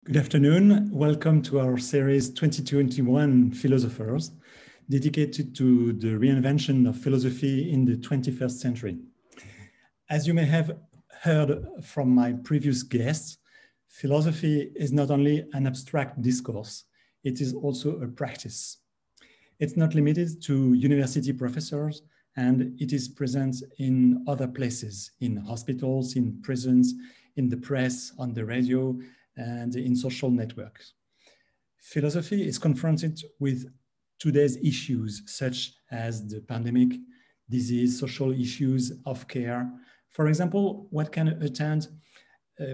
Good afternoon. Welcome to our series 2021 Philosophers, dedicated to the reinvention of philosophy in the 21st century. As you may have heard from my previous guests, philosophy is not only an abstract discourse, it is also a practice. It's not limited to university professors, and it is present in other places, in hospitals, in prisons, in the press, on the radio, and in social networks. Philosophy is confronted with today's issues, such as the pandemic, disease, social issues of care. For example, one can attend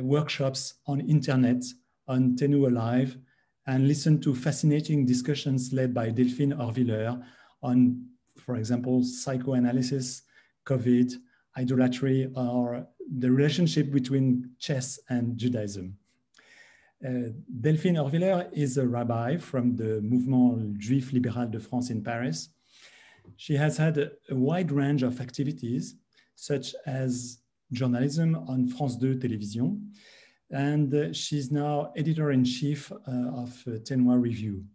workshops on internet, on Tenu Alive, and listen to fascinating discussions led by Delphine Horvilleur on, for example, psychoanalysis, COVID, idolatry, or the relationship between chess and Judaism. Delphine Horvilleur is a rabbi from the Mouvement Juif Libéral de France in Paris. She has had a wide range of activities, such as journalism on France 2 Télévision, and she's now editor-in-chief of Tenua Review.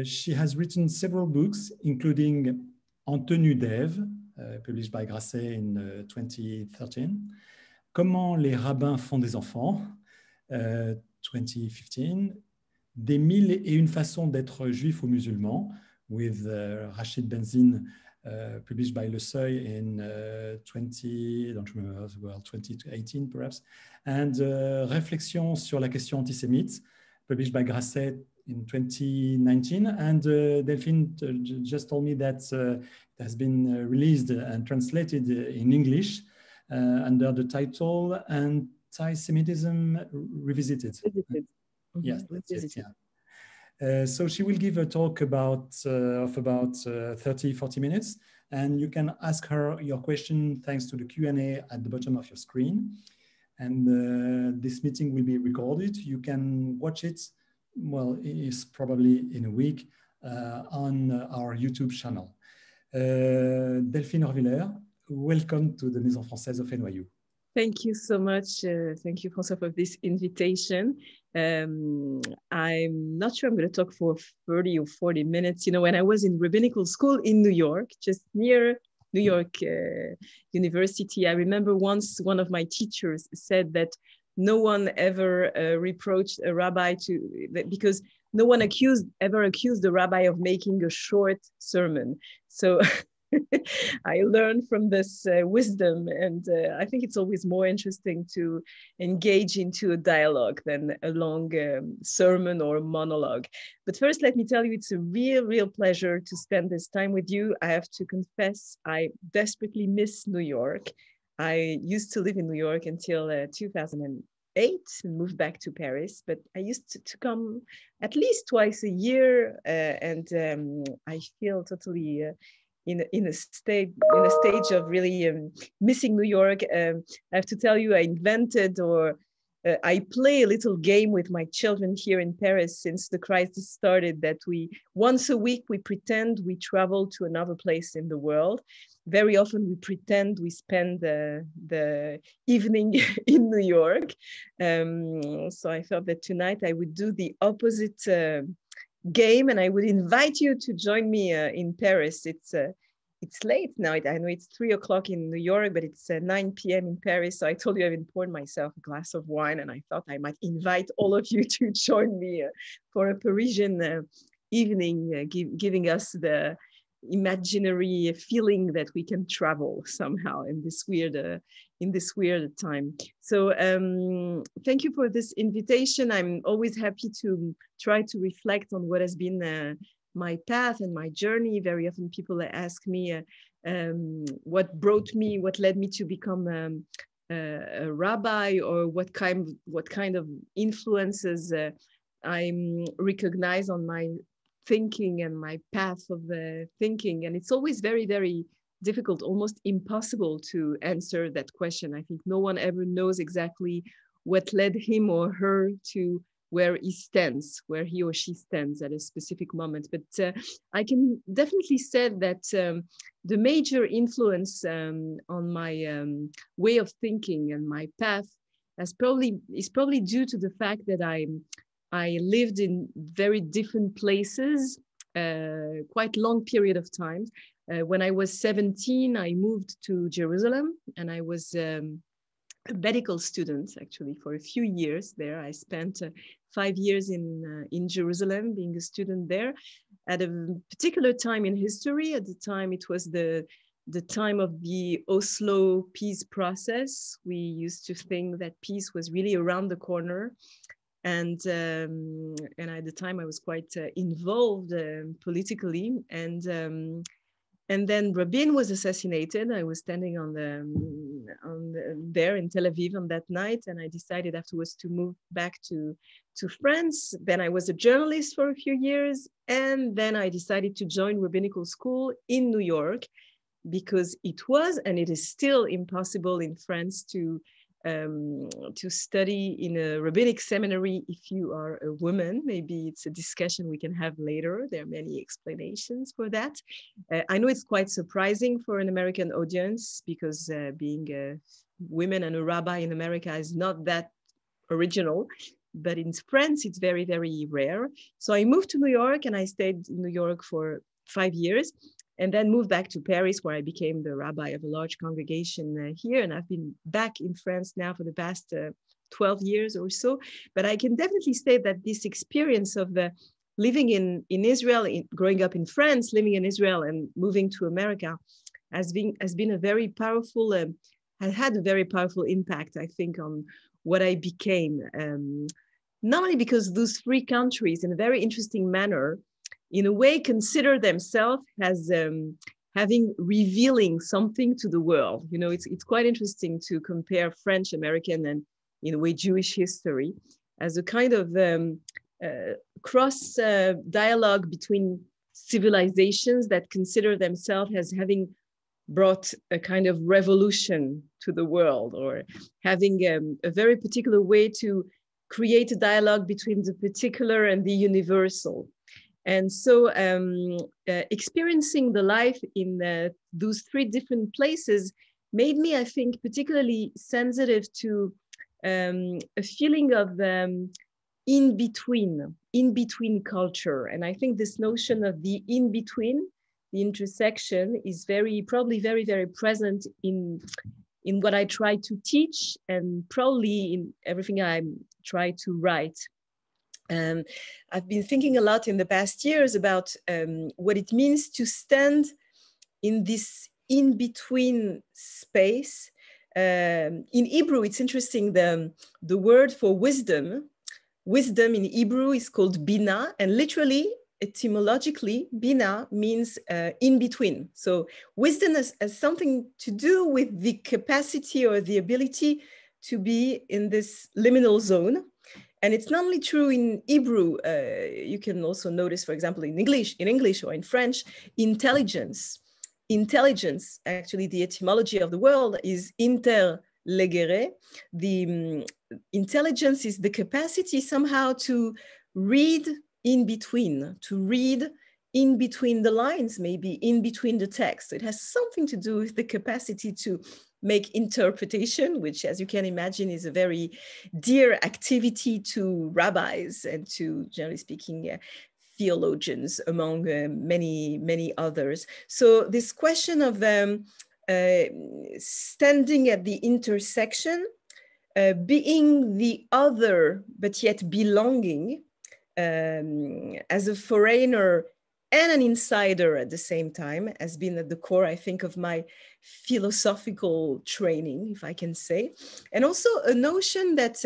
She has written several books, including En tenue d'Ève, published by Grasset in 2013, Comment les rabbins font des enfants, 2015, Des mille et une façons d'être juif ou musulman, with Rachid Benzine, published by Le Seuil in 2018 perhaps, and Réflexions sur la question antisémite, published by Grasset in 2019. And Delphine just told me that it has been released and translated in English under the title Anti-Semitism Revisited. Mm-hmm. Yes, that's it, yeah. So she will give a talk of about 30-40 minutes, and you can ask her your question thanks to the Q&A at the bottom of your screen. And this meeting will be recorded. You can watch it, well, it's probably in a week, on our YouTube channel. Delphine Horvilleur, welcome to the Maison Française of NYU. Thank you so much. Thank you, François, for this invitation. I'm not sure I'm going to talk for 30 or 40 minutes. You know, when I was in rabbinical school in New York, just near New York University, I remember once one of my teachers said that no one ever reproached a rabbi because no one ever accused the rabbi of making a short sermon. So I learned from this wisdom, and I think it's always more interesting to engage into a dialogue than a long sermon or monologue. But first, let me tell you, it's a real pleasure to spend this time with you. I have to confess, I desperately miss New York. I used to live in New York until 2008 and moved back to Paris, but I used to come at least twice a year, and I feel totally in a stage of really missing New York. I have to tell you, I I play a little game with my children here in Paris since the crisis started, that once a week we pretend we travel to another place in the world. Very often we pretend we spend the evening in New York. So I thought that tonight I would do the opposite game, and I would invite you to join me in Paris. It's late now. I know it's 3 o'clock in New York, but it's 9 p.m. in Paris. So I told you I even poured myself a glass of wine, and I thought I might invite all of you to join me for a Parisian evening, giving us the imaginary feeling that we can travel somehow in this weird time. So thank you for this invitation. I'm always happy to try to reflect on what has been my path and my journey. Very often people ask me what led me to become a rabbi, or what kind of influences I recognize on my thinking and my path of thinking. And it's always very difficult, almost impossible to answer that question. I think no one ever knows exactly what led him or her to where he or she stands at a specific moment. But I can definitely say that the major influence on my way of thinking and my path is probably due to the fact that I lived in very different places, quite long period of time. When I was 17, I moved to Jerusalem, and I was a medical student actually for a few years there. I spent 5 years in Jerusalem being a student there at a particular time in history. At the time, it was the time of the Oslo peace process. We used to think that peace was really around the corner. And at the time I was quite involved politically. And then Rabin was assassinated. I was standing there in Tel Aviv on that night, and I decided afterwards to move back to France. Then I was a journalist for a few years, and then I decided to join rabbinical school in New York, because it was, and it is still impossible in France to study in a rabbinic seminary if you are a woman. Maybe it's a discussion we can have later. There are many explanations for that. I know it's quite surprising for an American audience, because being a woman and a rabbi in America is not that original. But in France, it's very, very rare. So I moved to New York, and I stayed in New York for 5 years. And then moved back to Paris, where I became the rabbi of a large congregation here. And I've been back in France now for the past 12 years or so. But I can definitely say that this experience of living in Israel, growing up in France, living in Israel, and moving to America has been a very powerful, has had a very powerful impact, I think, on what I became. Not only because those three countries, in a very interesting manner, in a way, consider themselves as having revealing something to the world. You know, it's quite interesting to compare French, American, and in a way Jewish history as a kind of cross dialogue between civilizations that consider themselves as having brought a kind of revolution to the world, or having a very particular way to create a dialogue between the particular and the universal. And so experiencing the life in those three different places made me, I think, particularly sensitive to a feeling of in-between culture. And I think this notion of the in-between, the intersection, is probably very, very present in what I try to teach, and probably in everything I try to write. I've been thinking a lot in the past years about what it means to stand in this in-between space. In Hebrew, it's interesting, the word for wisdom in Hebrew is called bina, and literally, etymologically, bina means in between. So wisdom has something to do with the capacity or the ability to be in this liminal zone. And it's not only true in Hebrew. You can also notice, for example, in English or in French, intelligence. Intelligence, actually, the etymology of the word is interlegere. The intelligence is the capacity somehow to read in between, the lines, maybe in between the text. It has something to do with the capacity to make interpretation, which, as you can imagine, is a very dear activity to rabbis and to, generally speaking, theologians, among many, many others. So this question of standing at the intersection, being the other, but yet belonging, as a foreigner and an insider at the same time, has been at the core, I think, of my philosophical training, if I can say. And also a notion that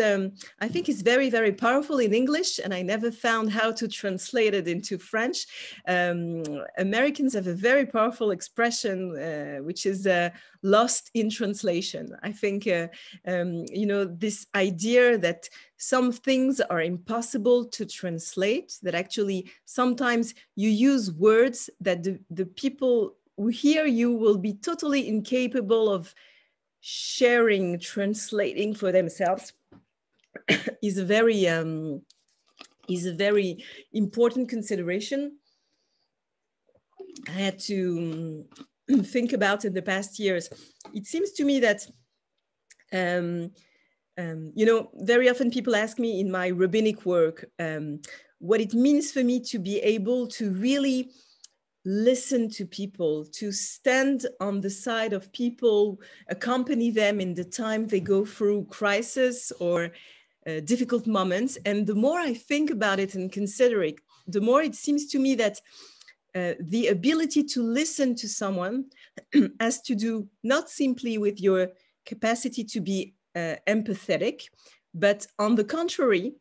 I think is very, very powerful in English, and I never found how to translate it into French. Americans have a very powerful expression, which is lost in translation. I think, this idea that some things are impossible to translate, that actually sometimes you use words that the people who hear you will be totally incapable of sharing, translating for themselves, is a very important consideration I had to think about in the past years. It seems to me that You know, very often people ask me in my rabbinic work what it means for me to be able to really listen to people, to stand on the side of people, accompany them in the time they go through crisis or difficult moments. And the more I think about it and consider it, the more it seems to me that the ability to listen to someone has to do not simply with your capacity to be empathetic, but on the contrary,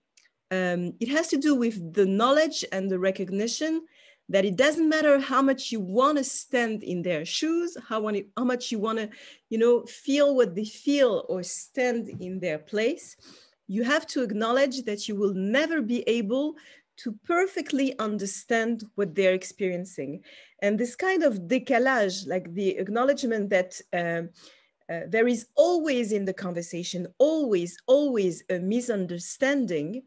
it has to do with the knowledge and the recognition that it doesn't matter how much you want to stand in their shoes, how much you want to, you know, feel what they feel or stand in their place. You have to acknowledge that you will never be able to perfectly understand what they're experiencing. And this kind of décalage, like the acknowledgement that there is always in the conversation, always a misunderstanding,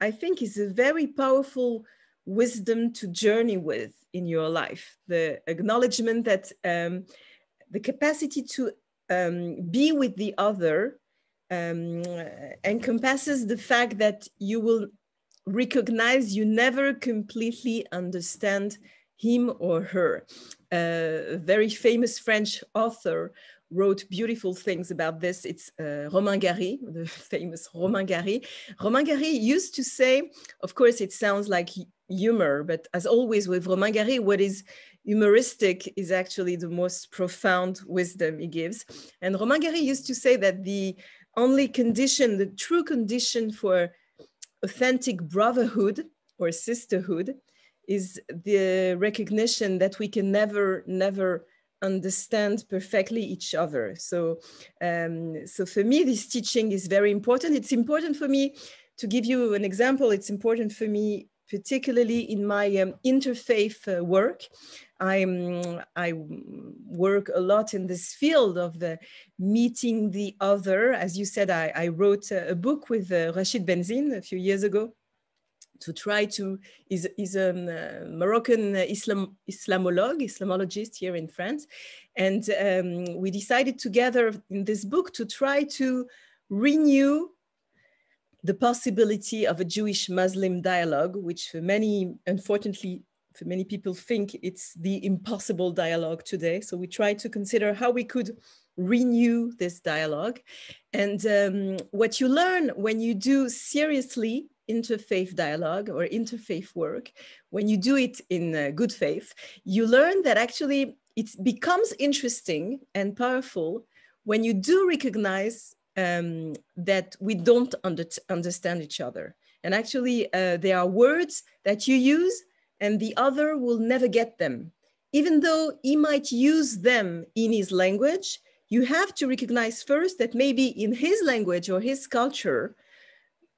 I think is a very powerful wisdom to journey with in your life. The acknowledgement that the capacity to be with the other encompasses the fact that you will recognize you never completely understand him or her. A very famous French author wrote beautiful things about this. It's Romain Gary, the famous Romain Gary. Romain Gary used to say, of course, it sounds like humor, but as always with Romain Gary, what is humoristic is actually the most profound wisdom he gives. And Romain Gary used to say that the only condition, the true condition for authentic brotherhood or sisterhood is the recognition that we can never understand perfectly each other. So, so for me, this teaching is very important. It's important for me to give you an example. It's important for me, particularly in my interfaith work. I work a lot in this field of the meeting the other. As you said, I wrote a book with Rachid Benzine a few years ago to try to, is a Moroccan Islamologist here in France. And we decided together in this book to try to renew the possibility of a Jewish-Muslim dialogue, which for many, unfortunately, for many people think it's the impossible dialogue today. So we tried to consider how we could renew this dialogue. And what you learn when you do seriously interfaith dialogue or interfaith work, when you do it in good faith, you learn that actually it becomes interesting and powerful when you do recognize that we don't understand each other. And actually, there are words that you use and the other will never get them. Even though he might use them in his language, you have to recognize first that maybe in his language or his culture,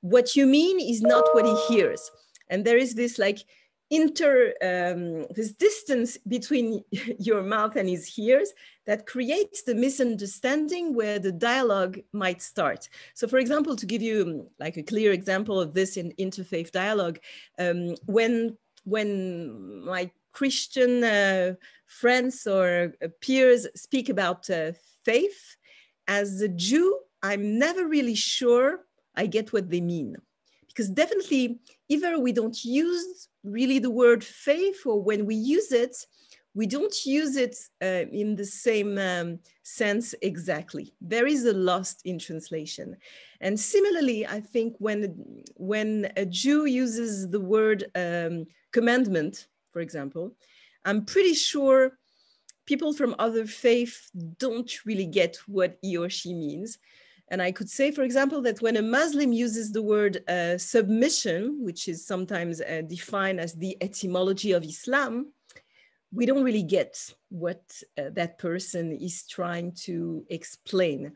what you mean is not what he hears. And there is this like this distance between your mouth and his ears that creates the misunderstanding where the dialogue might start. So for example, to give you like a clear example of this in interfaith dialogue, when my Christian friends or peers speak about faith, as a Jew, I'm never really sure I get what they mean. Because definitely, either we don't use really the word faith, or when we use it, we don't use it in the same sense exactly. There is a lost in translation. And similarly, I think when a Jew uses the word commandment, for example, I'm pretty sure people from other faiths don't really get what he or she means. And I could say, for example, that when a Muslim uses the word submission, which is sometimes defined as the etymology of Islam, we don't really get what that person is trying to explain.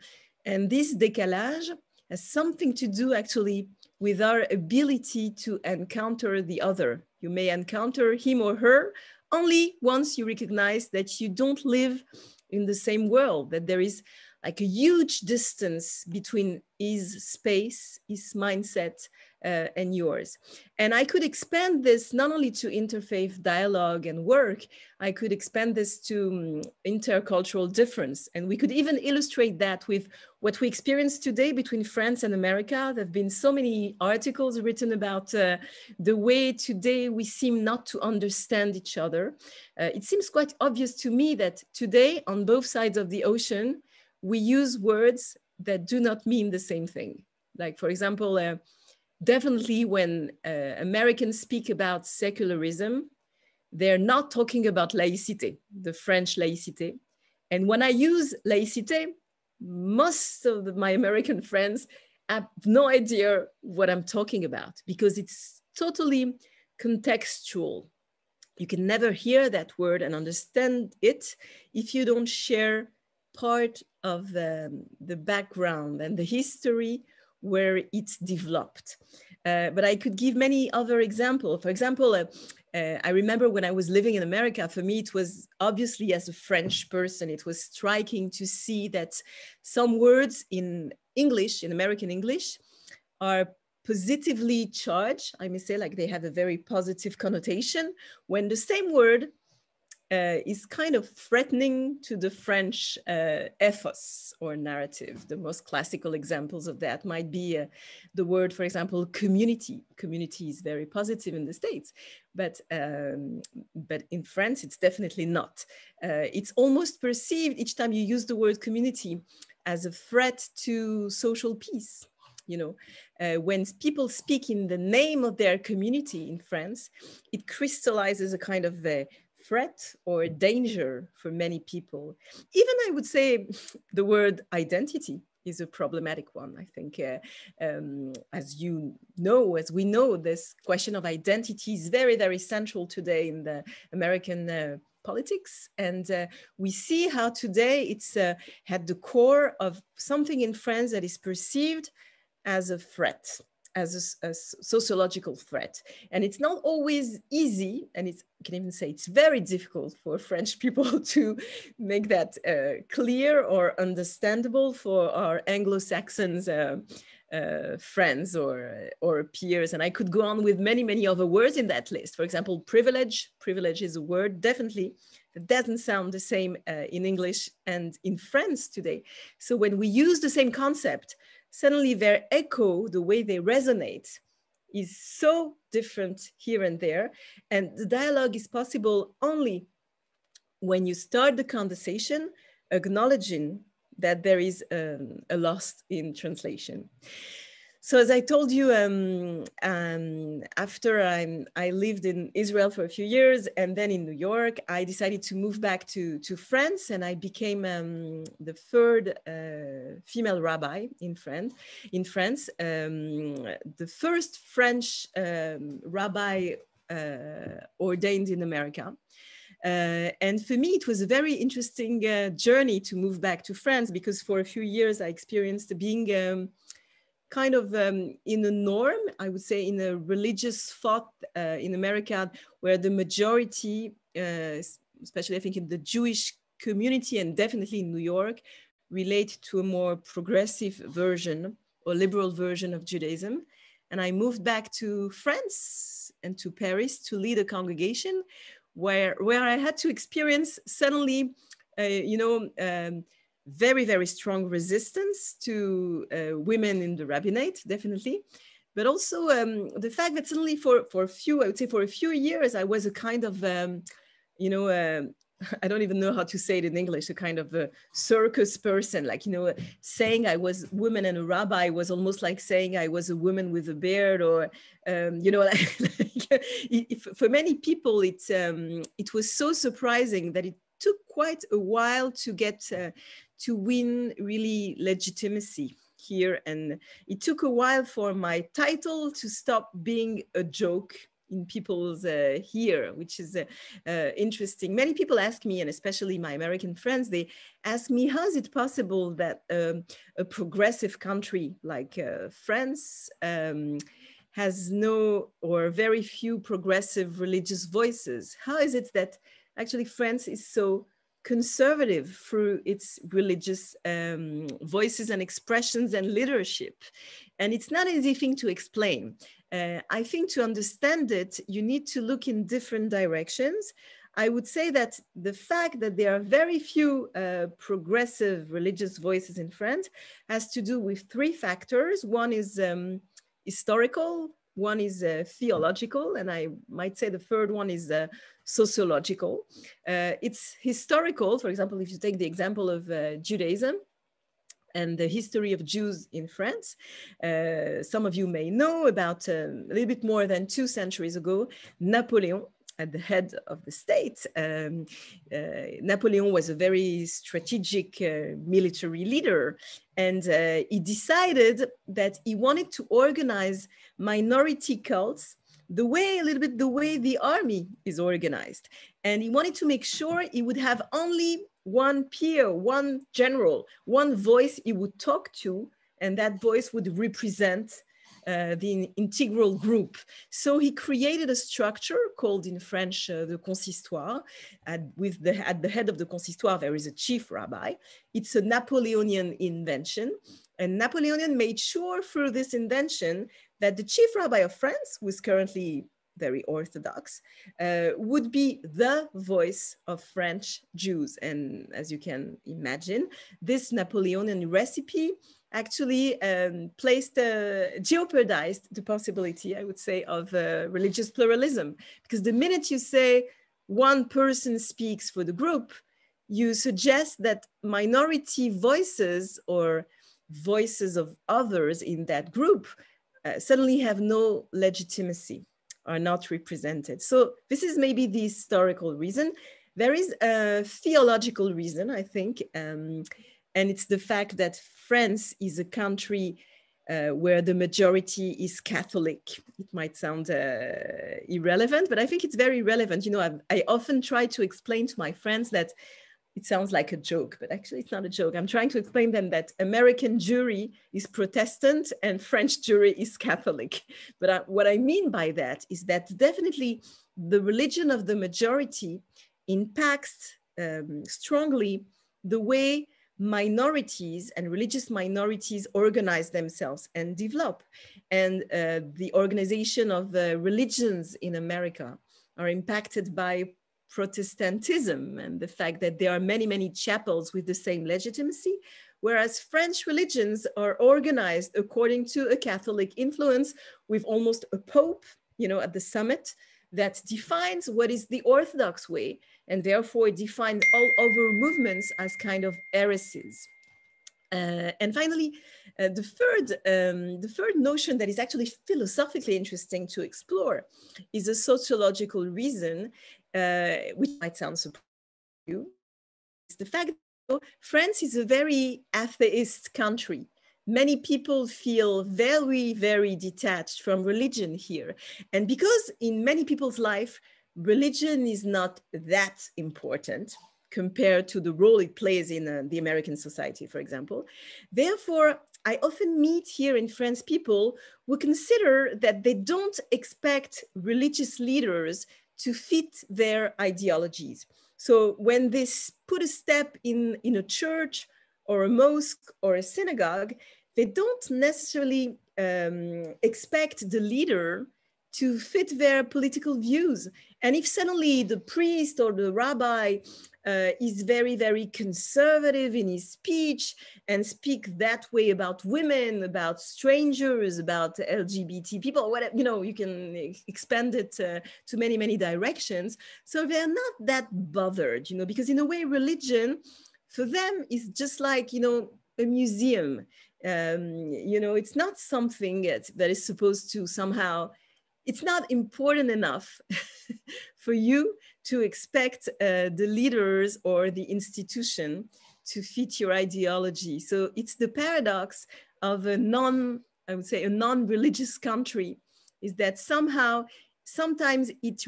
And this décalage has something to do actually with our ability to encounter the other. You may encounter him or her only once you recognize that you don't live in the same world, that there is like a huge distance between his space, his mindset, and yours. And I could expand this not only to interfaith dialogue and work, I could expand this to intercultural difference. And we could even illustrate that with what we experience today between France and America. There have been so many articles written about the way today we seem not to understand each other. It seems quite obvious to me that today on both sides of the ocean, we use words that do not mean the same thing. Like, for example, definitely when Americans speak about secularism, they're not talking about laïcité, the French laïcité. And when I use laïcité, most of my American friends have no idea what I'm talking about because it's totally contextual. You can never hear that word and understand it if you don't share part of the background and the history where it's developed. But I could give many other examples. For example, I remember when I was living in America, for me, it was obviously as a French person, it was striking to see that some words in English, in American English, are positively charged. I may say like they have a very positive connotation when the same word is kind of threatening to the French ethos or narrative. The most classical examples of that might be the word, for example, community. Community is very positive in the States, but in France, it's definitely not. It's almost perceived each time you use the word community as a threat to social peace. You know, when people speak in the name of their community in France, it crystallizes a kind of threat or danger for many people. Even I would say the word identity is a problematic one. I think, as you know, as we know, this question of identity is very, very central today in the American politics. And we see how today it's at the core of something in France that is perceived as a threat, as a sociological threat. And it's not always easy, and I can even say it's very difficult for French people to make that clear or understandable for our Anglo-Saxons friends or peers. And I could go on with many, many other words in that list. For example, privilege. Privilege is a word, definitely, that doesn't sound the same in English and in French today. So when we use the same concept, suddenly their echo, the way they resonate, is so different here and there. And the dialogue is possible only when you start the conversation acknowledging that there is a loss in translation. So as I told you, after I lived in Israel for a few years and then in New York, I decided to move back to France, and I became the third female rabbi in France. The first French rabbi ordained in America. And for me, it was a very interesting journey to move back to France, because for a few years I experienced being kind of in a norm, I would say, in a religious thought in America, where the majority, especially I think in the Jewish community and definitely in New York, relate to a more progressive version or liberal version of Judaism. And I moved back to France and to Paris to lead a congregation where I had to experience suddenly, very, very strong resistance to women in the rabbinate, definitely. But also the fact that suddenly for a few years, I was a kind of, I don't even know how to say it in English, a kind of a circus person, like, saying I was a woman and a rabbi was almost like saying I was a woman with a beard, or, for many people, it was so surprising that it took quite a while to get to win really legitimacy here. And it took a while for my title to stop being a joke in people's ear, which is interesting. Many people ask me, and especially my American friends, they ask me, how is it possible that a progressive country like France has no or very few progressive religious voices? How is it that actually France is so conservative through its religious voices and expressions and leadership. And it's not an easy thing to explain. I think to understand it, you need to look in different directions. I would say that the fact that there are very few progressive religious voices in France has to do with three factors. One is historical, one is theological, and I might say the third one is sociological. It's historical. For example, if you take the example of Judaism and the history of Jews in France, some of you may know about a little bit more than 2 centuries ago, Napoleon, at the head of the state. Napoleon was a very strategic military leader, and he decided that he wanted to organize minority cults a little bit the way the army is organized. And he wanted to make sure he would have only one peer, one general, one voice he would talk to, and that voice would represent the integral group. So he created a structure called in French the consistoire. At the head of the consistoire, there is a chief rabbi. It's a Napoleonian invention. And Napoleon made sure through this invention that the chief rabbi of France, who is currently very orthodox, would be the voice of French Jews. And as you can imagine, this Napoleonian recipe actually jeopardized the possibility, I would say, of religious pluralism. Because the minute you say one person speaks for the group, you suggest that minority voices or voices of others in that group suddenly have no legitimacy, are not represented. So this is maybe the historical reason. There is a theological reason, I think, and it's the fact that France is a country where the majority is Catholic. It might sound irrelevant, but I think it's very relevant. You know, I often try to explain to my friends that it sounds like a joke, but actually it's not a joke. I'm trying to explain them that American jury is Protestant and French jury is Catholic. But what I mean by that is that definitely the religion of the majority impacts strongly the way minorities and religious minorities organize themselves and develop. And the organization of religions in America are impacted by Protestantism and the fact that there are many, many chapels with the same legitimacy, whereas French religions are organized according to a Catholic influence with almost a pope, you know, at the summit that defines what is the Orthodox way, and therefore it defines all other movements as kind of heresies. And finally, the third notion that is actually philosophically interesting to explore is a sociological reason, which might sound surprising to you. It's the fact that France is a very atheist country. Many people feel very, very detached from religion here. And because in many people's life, religion is not that important compared to the role it plays in the American society, for example. Therefore, I often meet here in France people who consider that they don't expect religious leaders to fit their ideologies. So when they put a step in a church or a mosque or a synagogue, they don't necessarily expect the leader to fit their political views. And if suddenly the priest or the rabbi is very, very conservative in his speech and speak that way about women, about strangers, about LGBT people, whatever, you know, you can expand it to many, many directions. So they're not that bothered, you know, because in a way, religion for them is just like, you know, a museum. You know, it's not something that is supposed to somehow, it's not important enough for you to expect the leaders or the institution to fit your ideology. So it's the paradox of a non-religious country, is that somehow, sometimes it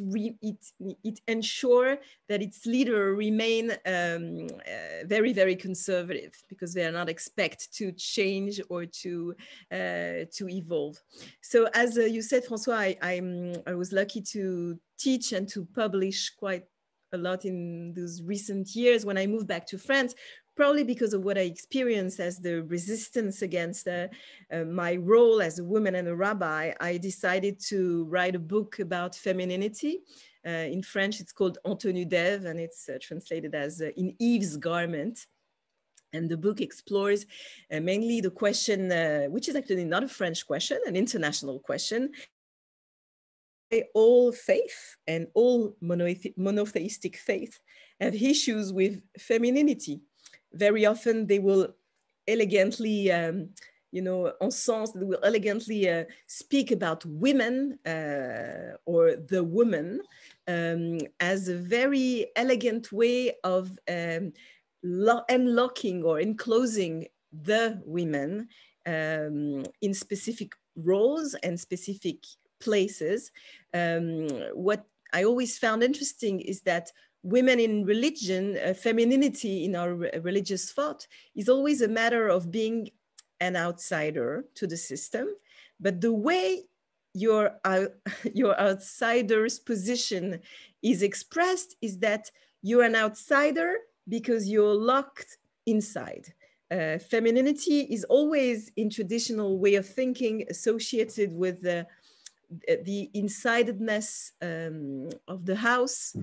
ensures that its leader remain very, very conservative because they are not expected to change or to evolve. So as you said, François, I was lucky to teach and to publish quite a lot in those recent years when I moved back to France, probably because of what I experienced as the resistance against my role as a woman and a rabbi. I decided to write a book about femininity. In French, it's called En tenue d'Ève, and it's translated as In Eve's Garment. And the book explores mainly the question, which is actually not a French question, an international question. All faith and all monotheistic faith have issues with femininity. Very often they will elegantly, you know, en sens, they will elegantly speak about women or the woman as a very elegant way of unlocking or enclosing the women in specific roles and specific places. What I always found interesting is that women in religion, femininity in our religious thought is always a matter of being an outsider to the system. But the way your outsider's position is expressed is that you're an outsider because you're locked inside. Femininity is always, in traditional way of thinking, associated with the insidedness of the house,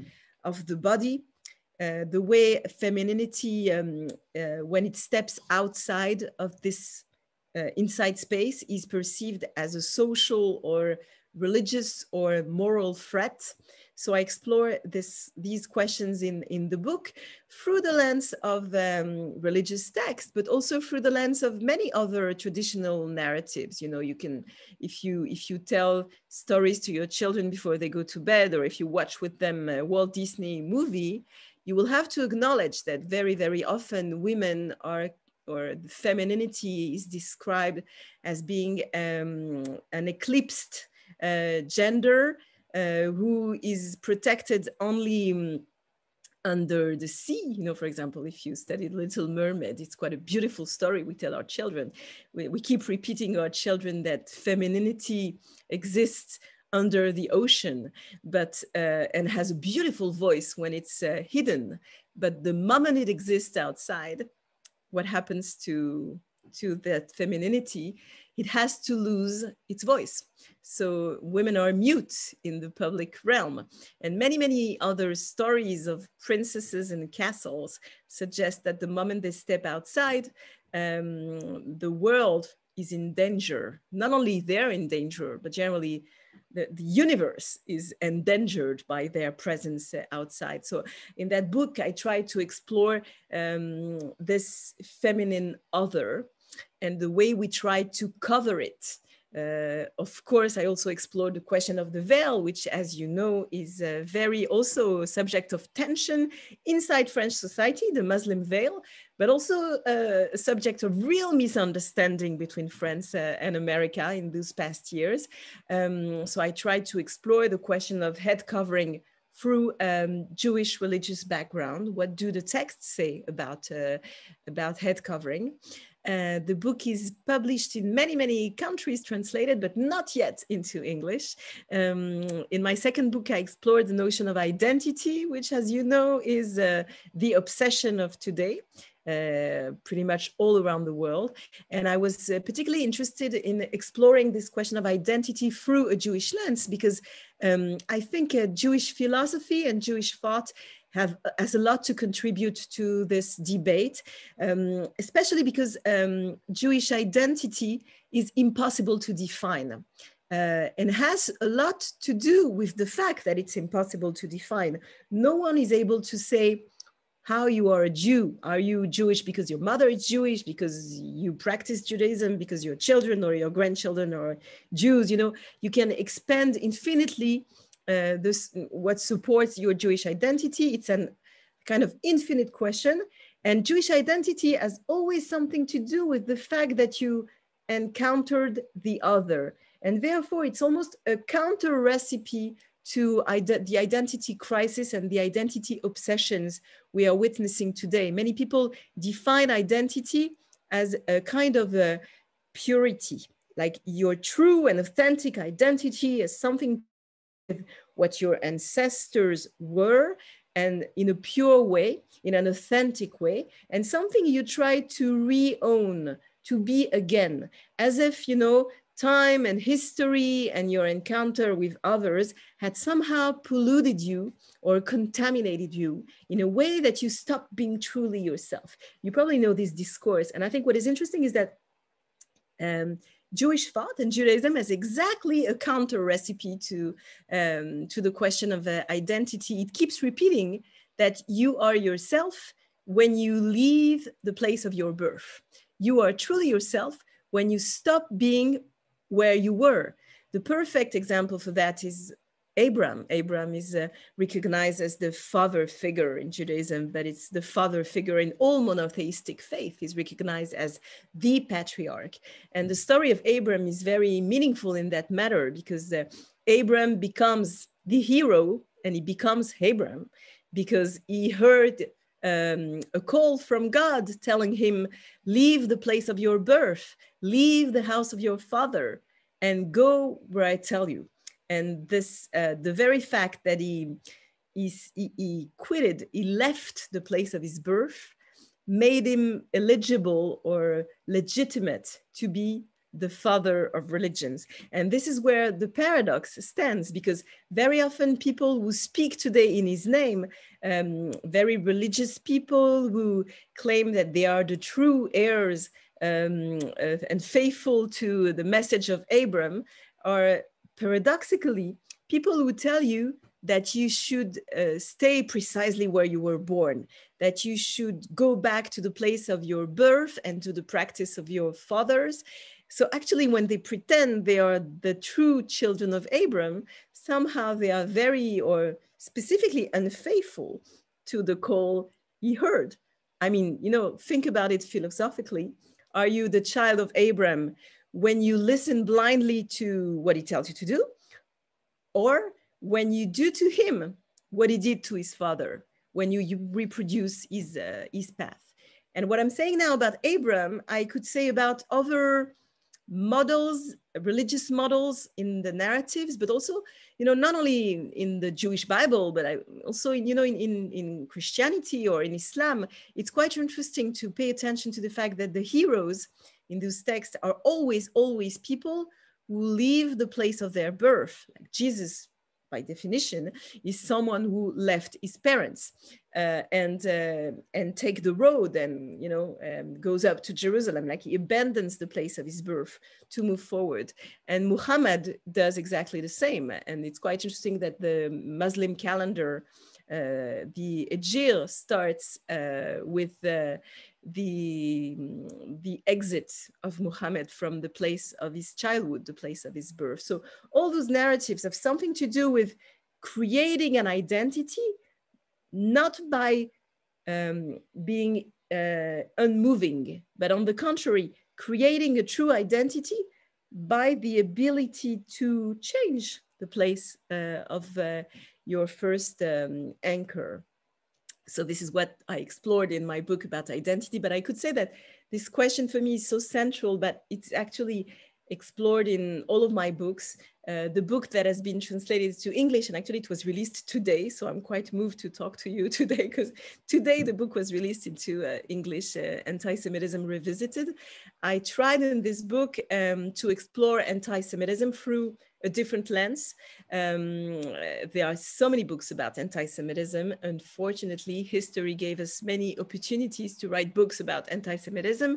of the body, the way femininity, when it steps outside of this inside space, is perceived as a social or religious or moral threat. So I explore these questions in the book through the lens of religious text, but also through the lens of many other traditional narratives. You know, you can, if you tell stories to your children before they go to bed, or if you watch with them a Walt Disney movie, you will have to acknowledge that very, very often women are, or femininity is described as being an eclipsed gender who is protected only under the sea. You know, for example, if you study Little Mermaid, it's quite a beautiful story we tell our children. We keep repeating to our children that femininity exists under the ocean, but and has a beautiful voice when it's hidden. But the moment it exists outside, what happens to that femininity? It has to lose its voice. So women are mute in the public realm. And many, many other stories of princesses and castles suggest that the moment they step outside, the world is in danger. Not only they're in danger, but generally the universe is endangered by their presence outside. So in that book, I try to explore this feminine other and the way we try to cover it. Of course, I also explored the question of the veil, which, as you know, is very also a subject of tension inside French society, the Muslim veil, but also a subject of real misunderstanding between France and America in those past years. So I tried to explore the question of head covering through Jewish religious background. What do the texts say about head covering? The book is published in many, many countries, translated, but not yet into English. In my second book, I explored the notion of identity, which, as you know, is the obsession of today, pretty much all around the world. And I was particularly interested in exploring this question of identity through a Jewish lens, because I think Jewish philosophy and Jewish thought has a lot to contribute to this debate, especially because Jewish identity is impossible to define and has a lot to do with the fact that it's impossible to define. No one is able to say how you are a Jew. Are you Jewish because your mother is Jewish, because you practice Judaism, because your children or your grandchildren are Jews? You know, you can expand infinitely what supports your Jewish identity. It's a kind of infinite question. And Jewish identity has always something to do with the fact that you encountered the other. And therefore, it's almost a counter recipe to the identity crisis and the identity obsessions we are witnessing today. Many people define identity as a kind of a purity, like your true and authentic identity as something what your ancestors were, and in a pure way, in an authentic way, and something you try to re-own, to be again, as if, you know, time and history and your encounter with others had somehow polluted you or contaminated you in a way that you stopped being truly yourself. You probably know this discourse. And I think what is interesting is that Jewish thought and Judaism has exactly a counter recipe to the question of identity. It keeps repeating that you are yourself when you leave the place of your birth. You are truly yourself when you stop being where you were. The perfect example for that is Abram. Abram is recognized as the father figure in Judaism, but it's the father figure in all monotheistic faith. He's recognized as the patriarch. And the story of Abram is very meaningful in that matter, because Abram becomes the hero, and he becomes Abram because he heard a call from God telling him, leave the place of your birth, leave the house of your father, and go where I tell you. And this, the very fact that he quitted, he left the place of his birth, made him eligible or legitimate to be the father of religions. And this is where the paradox stands, because very often people who speak today in his name, very religious people who claim that they are the true heirs and faithful to the message of Abram, are paradoxically people who tell you that you should stay precisely where you were born, that you should go back to the place of your birth and to the practice of your fathers. So actually, when they pretend they are the true children of Abram, somehow they are very, or specifically, unfaithful to the call he heard. I mean, you know, think about it philosophically. Are you the child of Abram when you listen blindly to what he tells you to do? Or when you do to him what he did to his father, when you reproduce his path? And what I'm saying now about Abram, I could say about other models, religious models in the narratives, but also, you know, not only in the Jewish Bible, but also, you know, in Christianity or in Islam. It's quite interesting to pay attention to the fact that the heroes in those texts are always people who leave the place of their birth. Like Jesus, by definition, is someone who left his parents and take the road and, you know, goes up to Jerusalem. Like, he abandons the place of his birth to move forward. And Muhammad does exactly the same. And it's quite interesting that the Muslim calendar, the Hijr, starts with the exit of Muhammad from the place of his childhood, the place of his birth. So all those narratives have something to do with creating an identity, not by being unmoving, but on the contrary, creating a true identity by the ability to change the place of your first anchor. So this is what I explored in my book about identity. But I could say that this question for me is so central, but it's actually explored in all of my books. The book that has been translated to English, and actually it was released today, so I'm quite moved to talk to you today, because today the book was released into English, Anti-Semitism Revisited. I tried in this book to explore anti-Semitism through a different lens. There are so many books about anti-Semitism. Unfortunately, history gave us many opportunities to write books about anti-Semitism.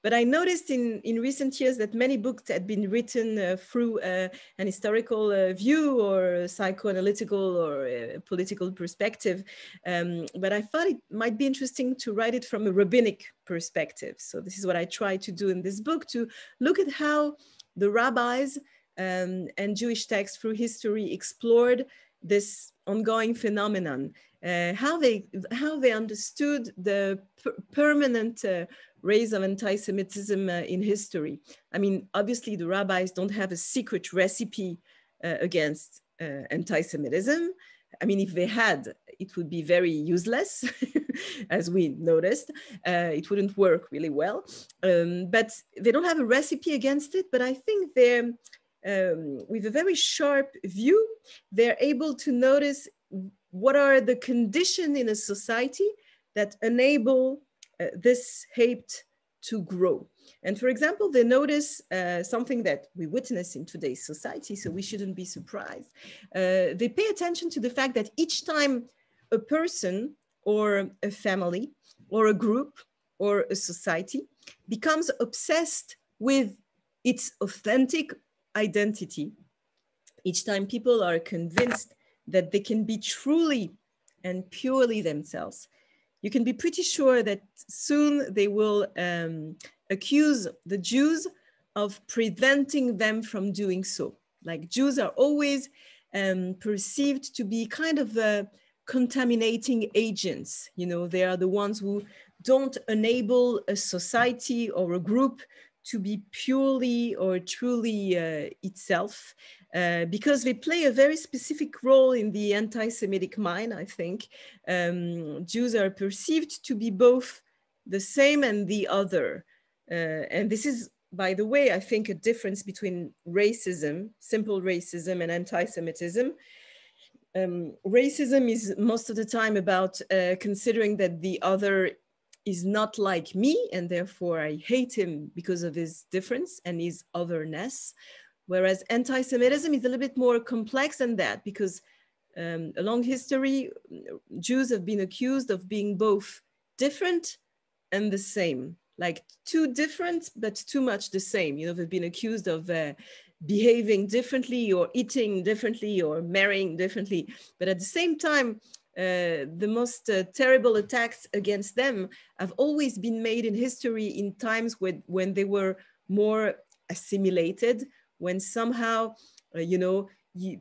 But I noticed in recent years that many books had been written through an historical view or psychoanalytical or political perspective. But I thought it might be interesting to write it from a rabbinic perspective. So this is what I try to do in this book, to look at how the rabbis and Jewish texts through history explored this ongoing phenomenon, how they understood the permanent rise of anti-Semitism in history. I mean, obviously the rabbis don't have a secret recipe against anti-Semitism. I mean, if they had, it would be very useless, as we noticed. It wouldn't work really well. But they don't have a recipe against it. But I think with a very sharp view, they're able to notice what are the conditions in a society that enable this hate to grow. And for example, they notice something that we witness in today's society, so we shouldn't be surprised. They pay attention to the fact that each time a person or a family or a group or a society becomes obsessed with its authentic identity, each time people are convinced that they can be truly and purely themselves, you can be pretty sure that soon they will accuse the Jews of preventing them from doing so. Like, Jews are always perceived to be kind of contaminating agents. You know, they are the ones who don't enable a society or a group to be purely or truly itself, because they play a very specific role in the anti-Semitic mind, I think. Jews are perceived to be both the same and the other. And this is, by the way, I think a difference between racism, simple racism, and anti-Semitism. Racism is most of the time about considering that the other is not like me, and therefore I hate him because of his difference and his otherness. Whereas anti-Semitism is a little bit more complex than that, because along history, Jews have been accused of being both different and the same, like too different, but too much the same. You know, they've been accused of behaving differently or eating differently or marrying differently. But at the same time, the most terrible attacks against them have always been made in history in times when they were more assimilated, when somehow, you know,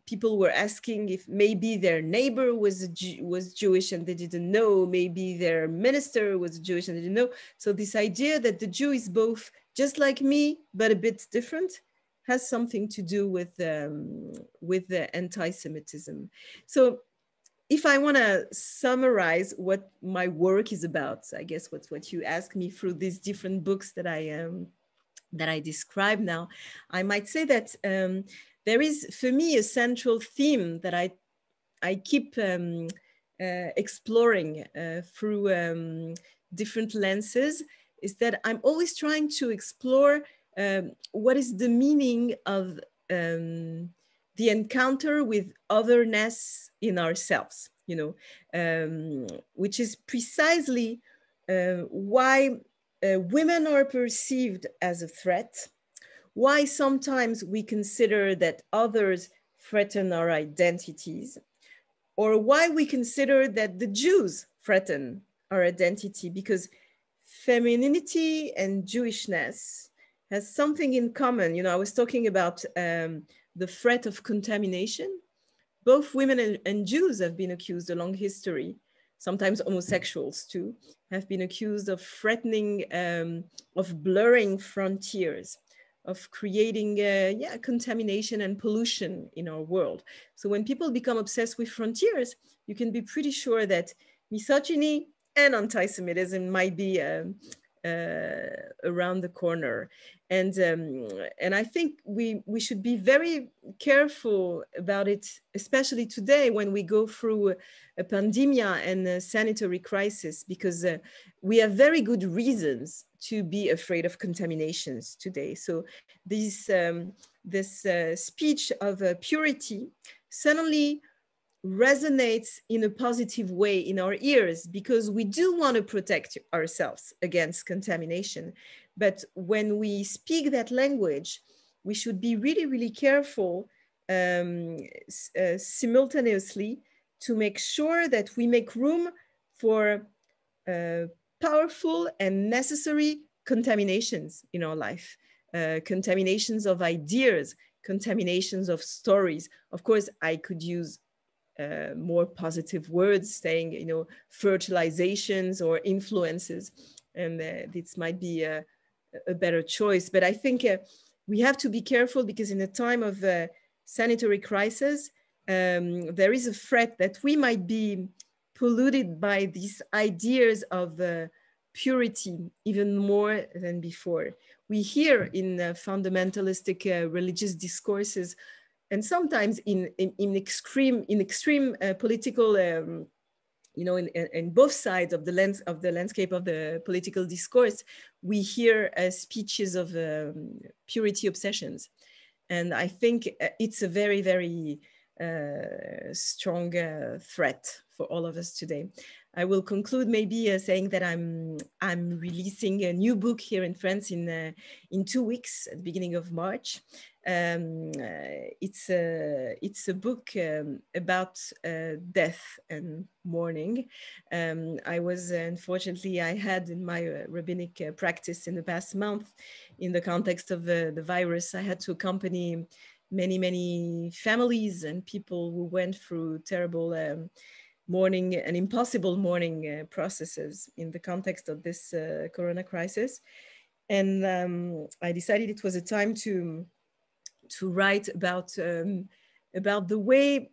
people were asking if maybe their neighbor was Jewish and they didn't know, maybe their minister was Jewish and they didn't know. So this idea that the Jew is both just like me, but a bit different, has something to do with the anti-Semitism. So if I want to summarize what my work is about, I guess what you asked me through these different books that I describe now, I might say that there is, for me, a central theme that I keep exploring through different lenses, is that I'm always trying to explore what is the meaning of the encounter with otherness in ourselves, you know, which is precisely why women are perceived as a threat, why sometimes we consider that others threaten our identities, or why we consider that the Jews threaten our identity, because femininity and Jewishness has something in common. You know, I was talking about the threat of contamination. Both women and Jews have been accused along history, sometimes homosexuals too, have been accused of threatening, of blurring frontiers, of creating contamination and pollution in our world. So when people become obsessed with frontiers, you can be pretty sure that misogyny and anti-Semitism might be around the corner. And I think we should be very careful about it, especially today when we go through a pandemic and a sanitary crisis, because we have very good reasons to be afraid of contaminations today. So this speech of purity suddenly resonates in a positive way in our ears, because we do want to protect ourselves against contamination. But when we speak that language, we should be really, really careful simultaneously to make sure that we make room for powerful and necessary contaminations in our life, contaminations of ideas, contaminations of stories. Of course, I could use more positive words, saying, you know, fertilizations or influences, and this might be a better choice. But I think we have to be careful, because in a time of sanitary crisis, there is a threat that we might be polluted by these ideas of purity even more than before. We hear in fundamentalistic religious discourses and sometimes in extreme political, in both sides of the landscape of the political discourse, we hear speeches of purity obsessions. And I think it's a very, very strong threat for all of us today. I will conclude maybe saying that I'm releasing a new book here in France in 2 weeks at the beginning of March. It's a book about death and mourning. Unfortunately, I had in my rabbinic practice in the past month, in the context of the virus, I had to accompany many families and people who went through terrible mourning and impossible mourning processes in the context of this corona crisis. And I decided it was a time to write about the way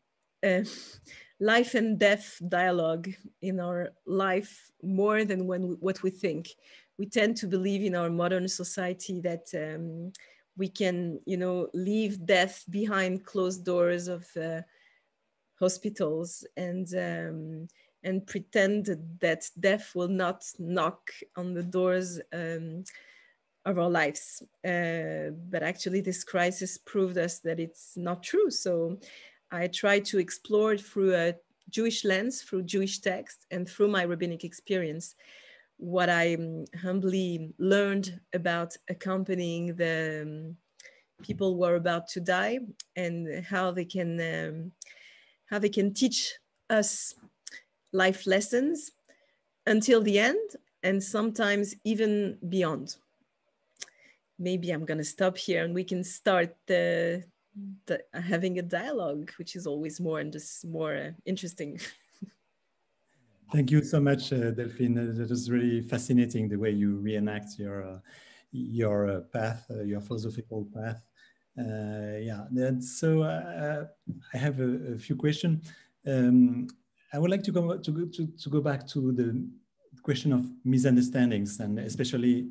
life and death dialogue in our life more than what we think. We tend to believe in our modern society that we can, leave death behind closed doors of hospitals and pretend that death will not knock on the doors of our lives. But actually this crisis proved us that it's not true. So I try to explore it through a Jewish lens, through Jewish text, and through my rabbinic experience, what I humbly learned about accompanying the people who are about to die, and how they can teach us life lessons until the end, and sometimes even beyond. Maybe I'm going to stop here and we can start having a dialogue, which is always more interesting. Thank you so much, Delphine. That was really fascinating, the way you reenact your path, your philosophical path. Yeah, so I have a few questions. I would like to go back to the question of misunderstandings, and especially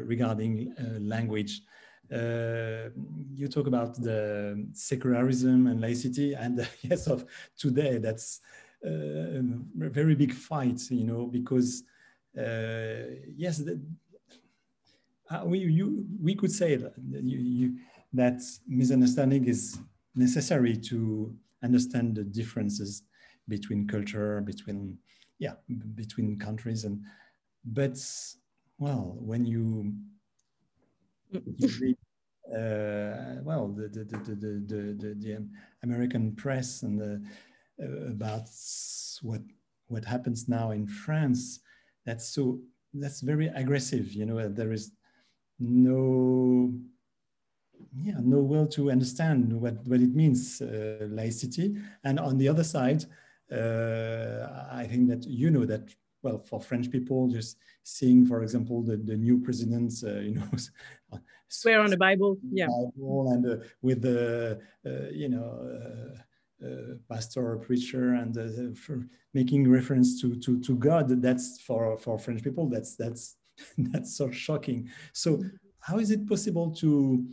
regarding language. You talk about the secularism and laicity, and yes, of today, that's a very big fight, because yes, we could say that misunderstanding is necessary to understand the differences between culture, between countries, but well, when you read the American press and about what happens now in France, that's very aggressive. There is no will to understand what it means, laicity. And on the other side, I think that that, well, for French people, just seeing, for example, the new president, swear on the Bible, yeah, Bible, and with the pastor or preacher, and for making reference to God, that's for French people, that's so shocking. So how is it possible to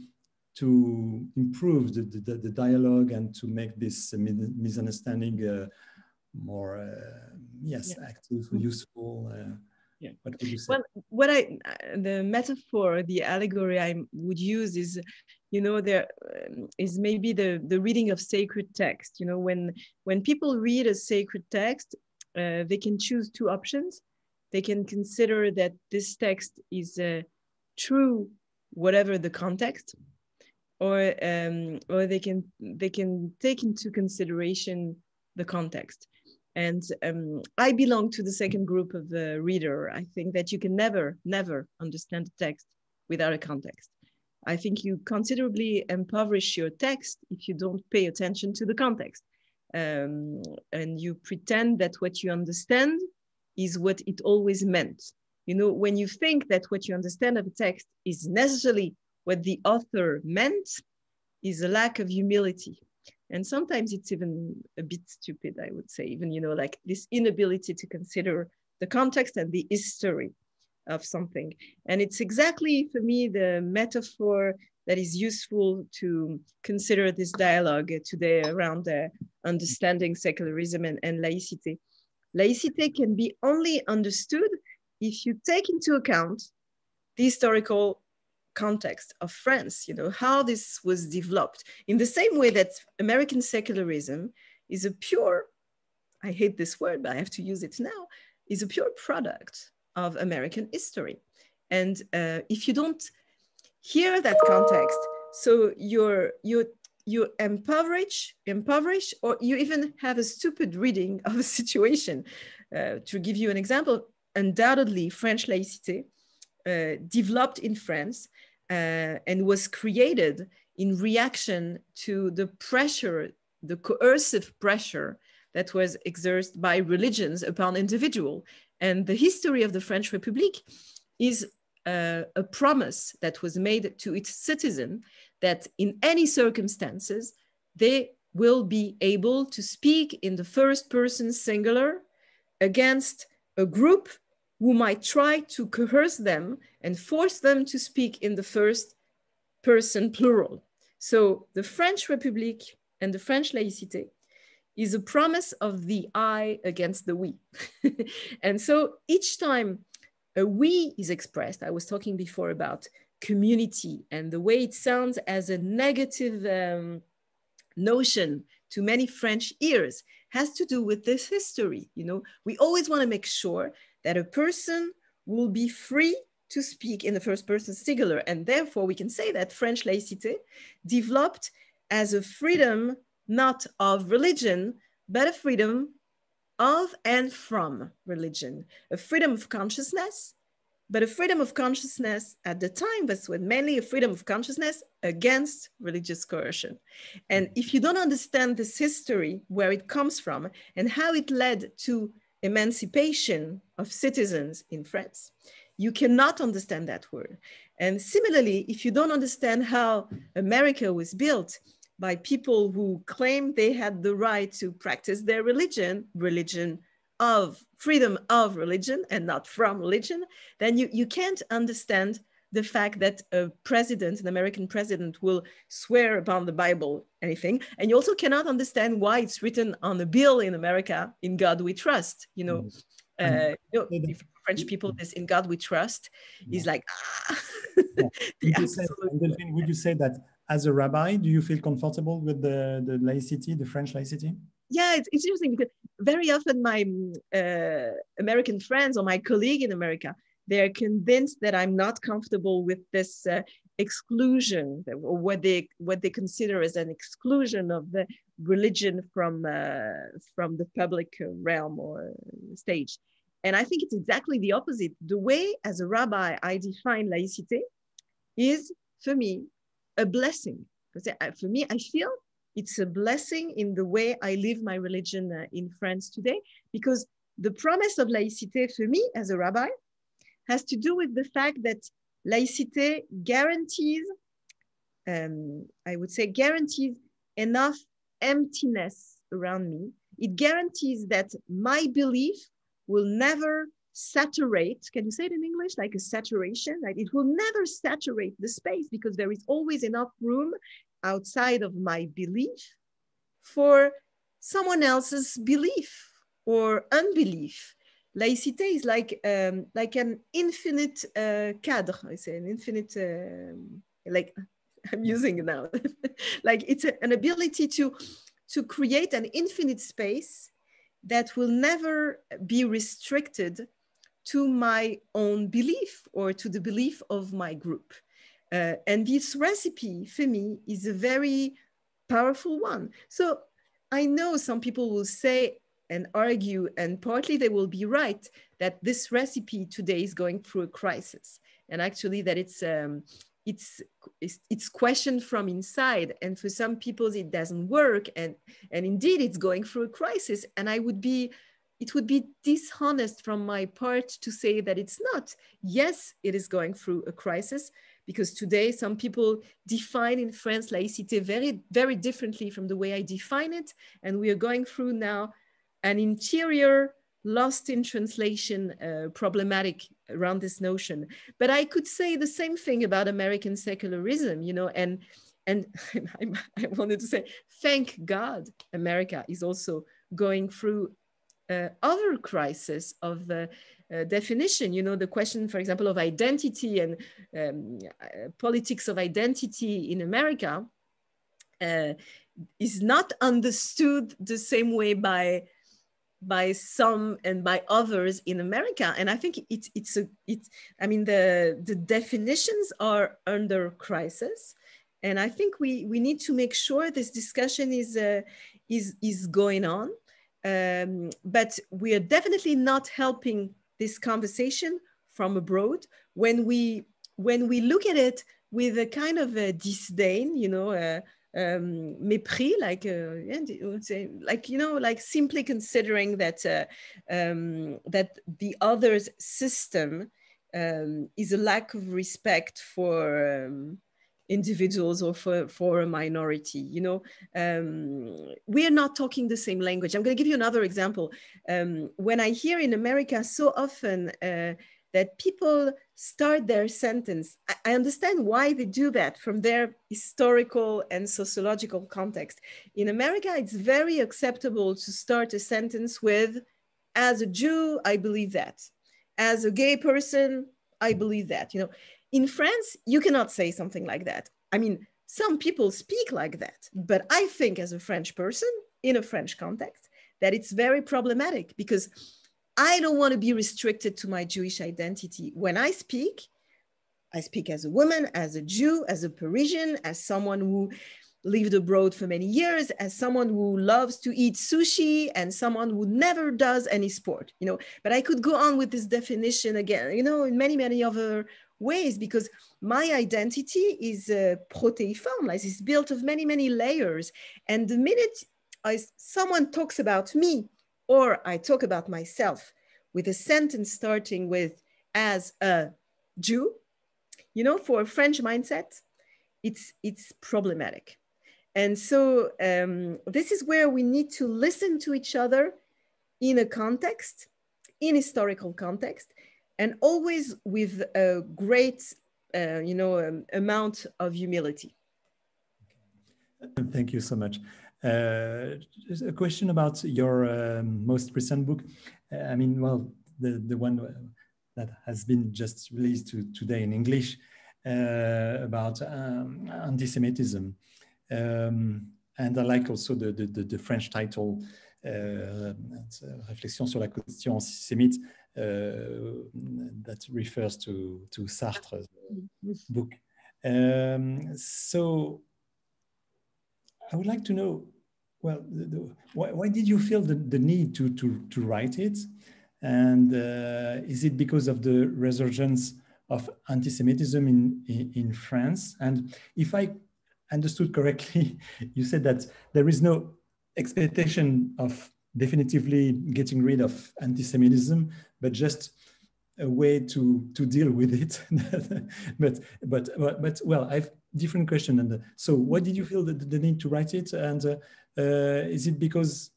improve the dialogue and to make this misunderstanding more active, useful? Yeah. What would you say? Well, the metaphor, the allegory I would use is, there is maybe the reading of sacred text. When people read a sacred text, they can choose two options. They can consider that this text is true, whatever the context, or they can take into consideration the context. And I belong to the second group of the reader. I think that you can never understand the text without a context. I think you considerably impoverish your text if you don't pay attention to the context. And you pretend that what you understand is what it always meant. When you think that what you understand of a text is necessarily what the author meant, is a lack of humility. And sometimes it's even a bit stupid, I would say, even, like this inability to consider the context and the history of something. And it's exactly, for me, the metaphor that is useful to consider this dialogue today around understanding secularism and laicity. Laicity can be only understood if you take into account the historical context of France, you know, how this was developed, in the same way that American secularism is a pure, I hate this word, but I have to use it now, is a pure product of American history. And if you don't hear that context, so you impoverish, or you even have a stupid reading of a situation. To give you an example, undoubtedly French laicity developed in France and was created in reaction to the pressure, the coercive pressure that was exerted by religions upon individual. And the history of the French Republic is a promise that was made to its citizen that in any circumstances, they will be able to speak in the first person singular against a group who might try to coerce them and force them to speak in the first person plural. So the French Republic and the French laicity is a promise of the I against the we. And so each time a we is expressed, I was talking before about community and the way it sounds as a negative notion to many French ears has to do with this history. You know, we always want to make sure that a person will be free to speak in the first person singular. And therefore we can say that French laicity developed as a freedom, not of religion, but a freedom of and from religion, a freedom of consciousness, but a freedom of consciousness at the time was mainly a freedom of consciousness against religious coercion. And if you don't understand this history, where it comes from and how it led to emancipation of citizens in France, you cannot understand that word. And similarly, if you don't understand how America was built by people who claimed they had the right to practice their religion, of freedom of religion and not from religion, then you can't understand the fact that a president, an American president, will swear upon the Bible, anything. And you also cannot understand why it's written on the bill in America, "In God we trust." You know, if French people, this "In God we trust" is like, Would you say that as a rabbi, do you feel comfortable with the laicity, the French laicity? Yeah, it's interesting because very often my American friends or my colleague in America, they're convinced that I'm not comfortable with this exclusion, or what they consider as an exclusion of the religion from the public realm or stage. And I think it's exactly the opposite. The way as a rabbi I define laicity is, for me, a blessing. For me, I feel it's a blessing in the way I live my religion in France today, because the promise of laicity for me as a rabbi has to do with the fact that laicity guarantees, I would say, guarantees enough emptiness around me. It guarantees that my belief will never saturate. Can you say it in English? Like a saturation? Like it will never saturate the space, because there is always enough room outside of my belief for someone else's belief or unbelief. Laicité is like an infinite cadre. I say an infinite, like I'm using it now. Like it's an ability to create an infinite space that will never be restricted to my own belief or to the belief of my group. And this recipe for me is a very powerful one. So I know some people will say and argue, and partly they will be right, that this recipe today is going through a crisis. And actually that it's questioned from inside. And for some people it doesn't work. And indeed it's going through a crisis. And it would be dishonest from my part to say that it's not. Yes, it is going through a crisis, because today some people define in France laicité very, very differently from the way I define it. And we are going through now an interior, lost in translation, problematic around this notion. But I could say the same thing about American secularism, you know, and I wanted to say, thank God, America is also going through other crisis of definition. You know, the question, for example, of identity and politics of identity in America is not understood the same way by some and by others in America. And I think I mean, the definitions are under crisis. And I think we need to make sure this discussion is going on. But we are definitely not helping this conversation from abroad when we look at it with a kind of a disdain, you know, mépris, like you know, like simply considering that that the other's system is a lack of respect for individuals or for a minority. You know, we are not talking the same language. I'm going to give you another example. When I hear in America so often that people start their sentence, I understand why they do that from their historical and sociological context. In America, it's very acceptable to start a sentence with, as a Jew, I believe that. As a gay person, I believe that. You know, in France, you cannot say something like that. I mean, some people speak like that, but I think as a French person in a French context, that it's very problematic because I don't want to be restricted to my Jewish identity. When I speak as a woman, as a Jew, as a Parisian, as someone who lived abroad for many years, as someone who loves to eat sushi, and someone who never does any sport, you know. But I could go on with this definition again, you know, in many, many other ways, because my identity is protéiforme, like it's built of many, many layers. And the minute someone talks about me, or I talk about myself with a sentence starting with as a Jew, you know, for a French mindset, it's problematic. And so this is where we need to listen to each other in a context, in historical context, and always with a great, you know, amount of humility. Thank you so much. A question about your most recent book. I mean, well, the one that has been just released today in English about anti-Semitism. And I like also the French title, Réflexion sur la question antisémite, that refers to Sartre's book. So I would like to know, well, why did you feel the need to write it? And is it because of the resurgence of anti-Semitism in France? And if I understood correctly, you said that there is no expectation of definitively getting rid of anti-Semitism, but just a way to deal with it. but well, I have different question. And so why did you feel the need to write it? And is it because,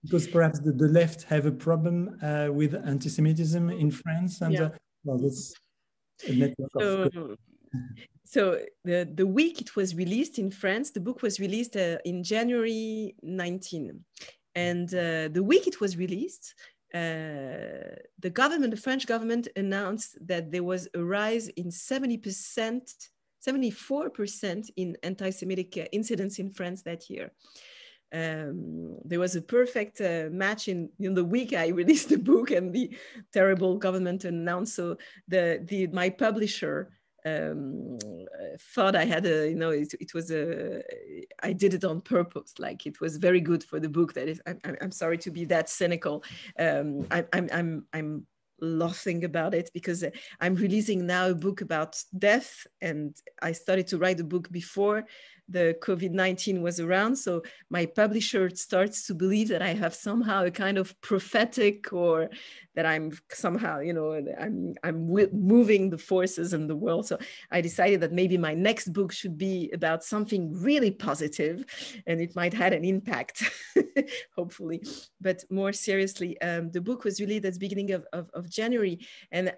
because perhaps the left have a problem with anti-Semitism in France? And well, that's a network of... So the week it was released in France, the book was released in January 19. And the week it was released, the government, the French government, announced that there was a rise in 74% in anti-Semitic incidents in France that year. There was a perfect match in the week I released the book and the terrible government announced. So my publisher thought I had a, it was I did it on purpose. Like it was very good for the book. That is, I'm sorry to be that cynical. I'm laughing about it because I'm releasing now a book about death, and I started to write a book before the COVID-19 was around. So my publisher starts to believe that I have somehow a kind of prophetic, or that I'm somehow, you know, I'm moving the forces in the world. So I decided that maybe my next book should be about something really positive, and it might have an impact, hopefully. But more seriously, the book was released at the beginning of January. And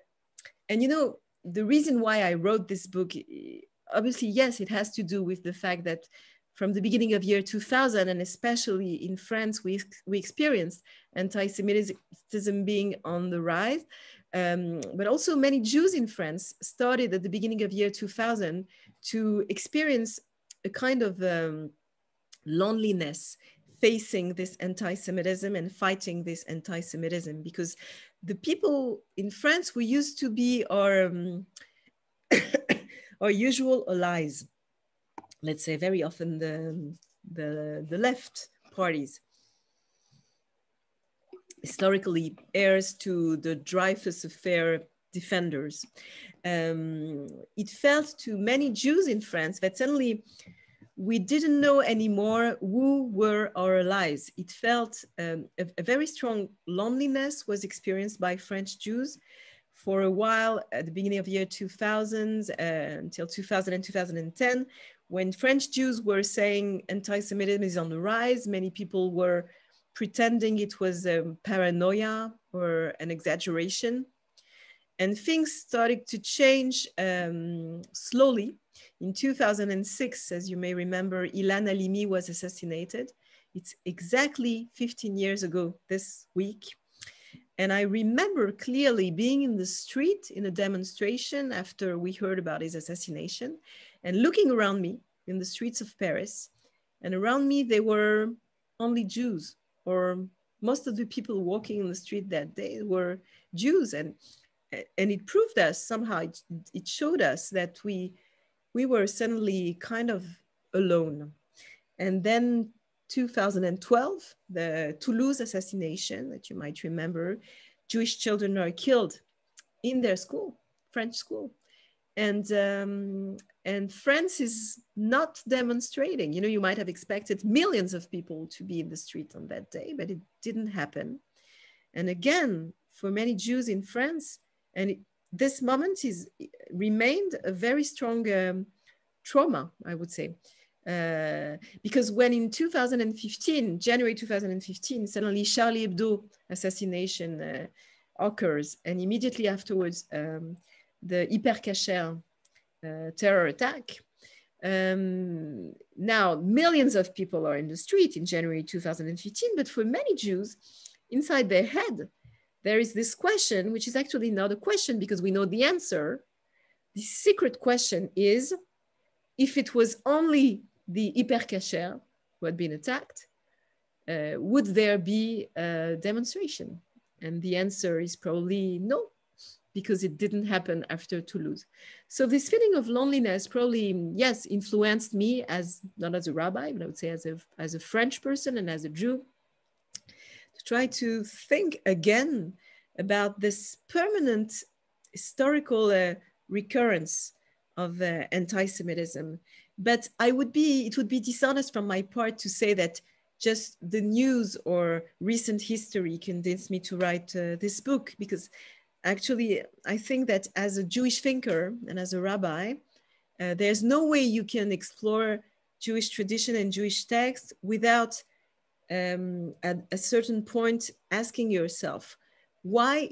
you know, the reason why I wrote this book, obviously, yes, it has to do with the fact that from the beginning of year 2000, and especially in France, we experienced anti-Semitism being on the rise. But also many Jews in France started at the beginning of year 2000 to experience a kind of loneliness, facing this anti-Semitism and fighting this anti-Semitism, because the people in France who used to be our usual allies, let's say very often the left parties, historically heirs to the Dreyfus affair defenders. It felt to many Jews in France that suddenly we didn't know anymore who were our allies. It felt a very strong loneliness was experienced by French Jews for a while at the beginning of the year 2000 until 2000 and 2010, when French Jews were saying anti-Semitism is on the rise. Many people were pretending it was paranoia or an exaggeration. And things started to change slowly. In 2006, as you may remember, Ilan Halimi was assassinated. It's exactly 15 years ago this week. And I remember clearly being in the street in a demonstration after we heard about his assassination, and looking around me in the streets of Paris. And around me, there were only Jews, or most of the people walking in the street that day were Jews. And it proved us somehow, it showed us that we were suddenly kind of alone. And then 2012, the Toulouse assassination that you might remember, Jewish children are killed in their school, French school. And France is not demonstrating. You know, you might have expected millions of people to be in the street on that day, but it didn't happen. And again, for many Jews in France, and this moment remained a very strong trauma, I would say. Because when in 2015, January 2015, suddenly Charlie Hebdo assassination occurs, and immediately afterwards, the hyper-cacher terror attack. Now, millions of people are in the street in January 2015, but for many Jews, inside their head, there is this question, which is actually not a question because we know the answer. The secret question is, if it was only the hyper-cacher who had been attacked, would there be a demonstration? And the answer is probably no, because it didn't happen after Toulouse. So this feeling of loneliness probably, yes, influenced me not as a rabbi, but I would say as a French person and as a Jew, to try to think again about this permanent historical recurrence of anti-Semitism. But it would be dishonest from my part to say that just the news or recent history convinced me to write this book, because actually I think that as a Jewish thinker and as a rabbi, there's no way you can explore Jewish tradition and Jewish text without at a certain point asking yourself, why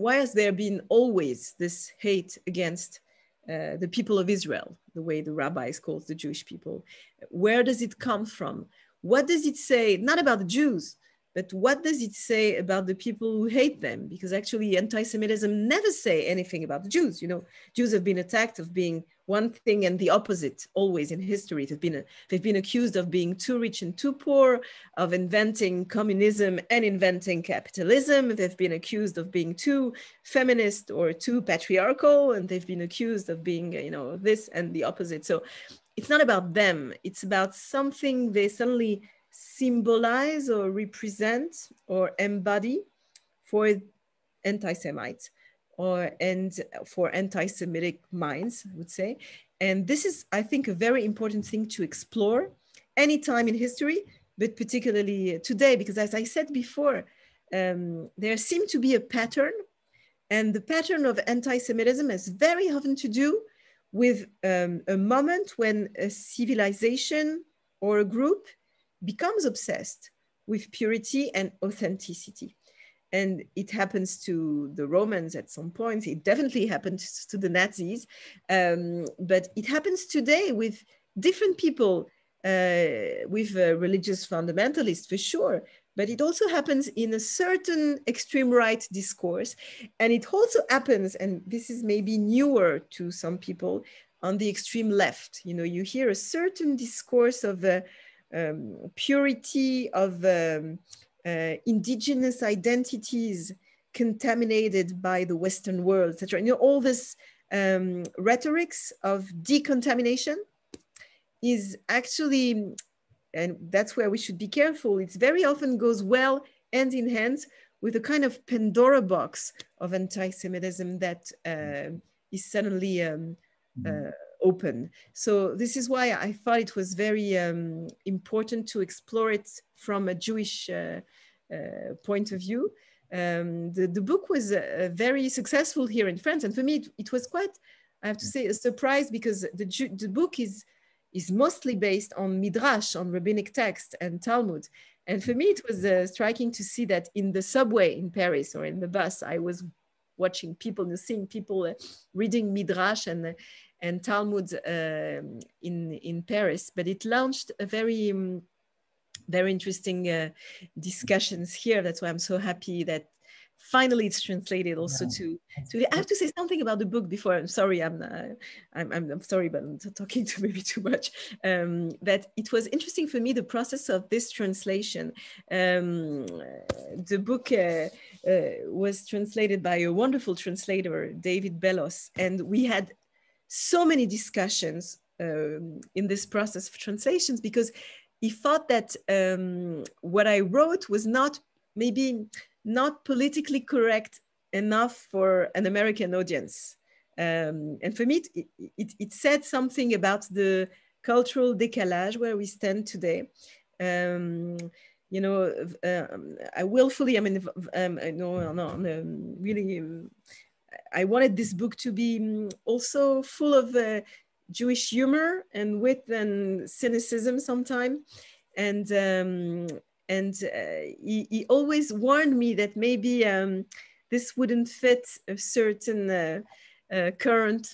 has there been always this hate against the people of Israel, the way the rabbis call the Jewish people? Where does it come from? What does it say, not about the Jews, but what does it say about the people who hate them? Because actually anti-Semitism never say anything about the Jews. You know, Jews have been attacked of being one thing and the opposite always in history. They've been accused of being too rich and too poor, of inventing communism and inventing capitalism. They've been accused of being too feminist or too patriarchal, and they've been accused of being, you know, this and the opposite. So it's not about them. It's about something they suddenly symbolize or represent or embody for anti-Semites. and for anti-Semitic minds, I would say. And this is, I think, a very important thing to explore any time in history, but particularly today, because as I said before, there seemed to be a pattern, and the pattern of anti-Semitism has very often to do with a moment when a civilization or a group becomes obsessed with purity and authenticity. And it happens to the Romans at some point. It definitely happened to the Nazis, but it happens today with different people, with religious fundamentalists for sure, but it also happens in a certain extreme right discourse. And it also happens, and this is maybe newer to some people, on the extreme left. You know, you hear a certain discourse of purity, of indigenous identities contaminated by the Western world, etc. You know, all this rhetorics of decontamination is actually, and that's where we should be careful, it very often goes well hand in hand with a kind of Pandora box of anti-Semitism that is suddenly open. So this is why I thought it was very important to explore it from a Jewish point of view. The book was very successful here in France, and for me it was quite, I have to say, a surprise, because the book is mostly based on Midrash, on rabbinic text and Talmud. And for me, it was striking to see that in the subway in Paris or in the bus, I was watching people, seeing people reading Midrash and Talmud in Paris. But it launched a very, very interesting discussions here. That's why I'm so happy that finally it's translated also to I have to say something about the book before. I'm sorry, I'm sorry, but I'm talking to maybe too much. That it was interesting for me, the process of this translation. The book was translated by a wonderful translator, David Bellos, and we had so many discussions in this process of translations, because he thought that what I wrote was not politically correct enough for an American audience. And for me, it said something about the cultural décalage where we stand today. You know, I willfully, I mean, really, I wanted this book to be also full of Jewish humor and wit and cynicism sometimes. And he always warned me that maybe this wouldn't fit a certain current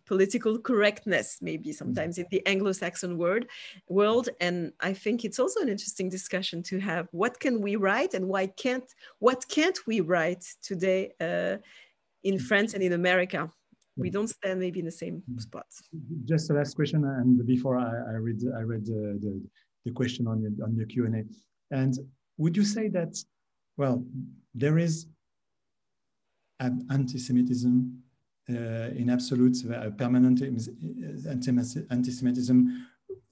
political correctness, maybe sometimes in the Anglo-Saxon world. And I think it's also an interesting discussion to have. What can we write, and what can't we write today in France and in America? We don't stand maybe in the same spots. Just the last question, and before I read the question on the Q&A. And would you say that, well, there is anti-Semitism in absolute, permanent anti-Semitism,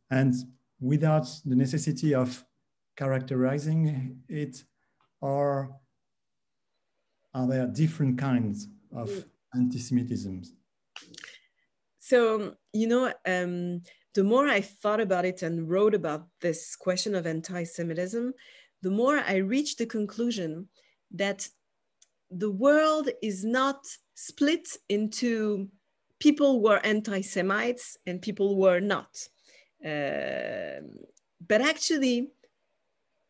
and without the necessity of characterizing it, or are there different kinds of anti-Semitism? So, you know, the more I thought about it and wrote about this question of anti-Semitism, the more I reached the conclusion that the world is not split into people who are anti-Semites and people who are not. But actually,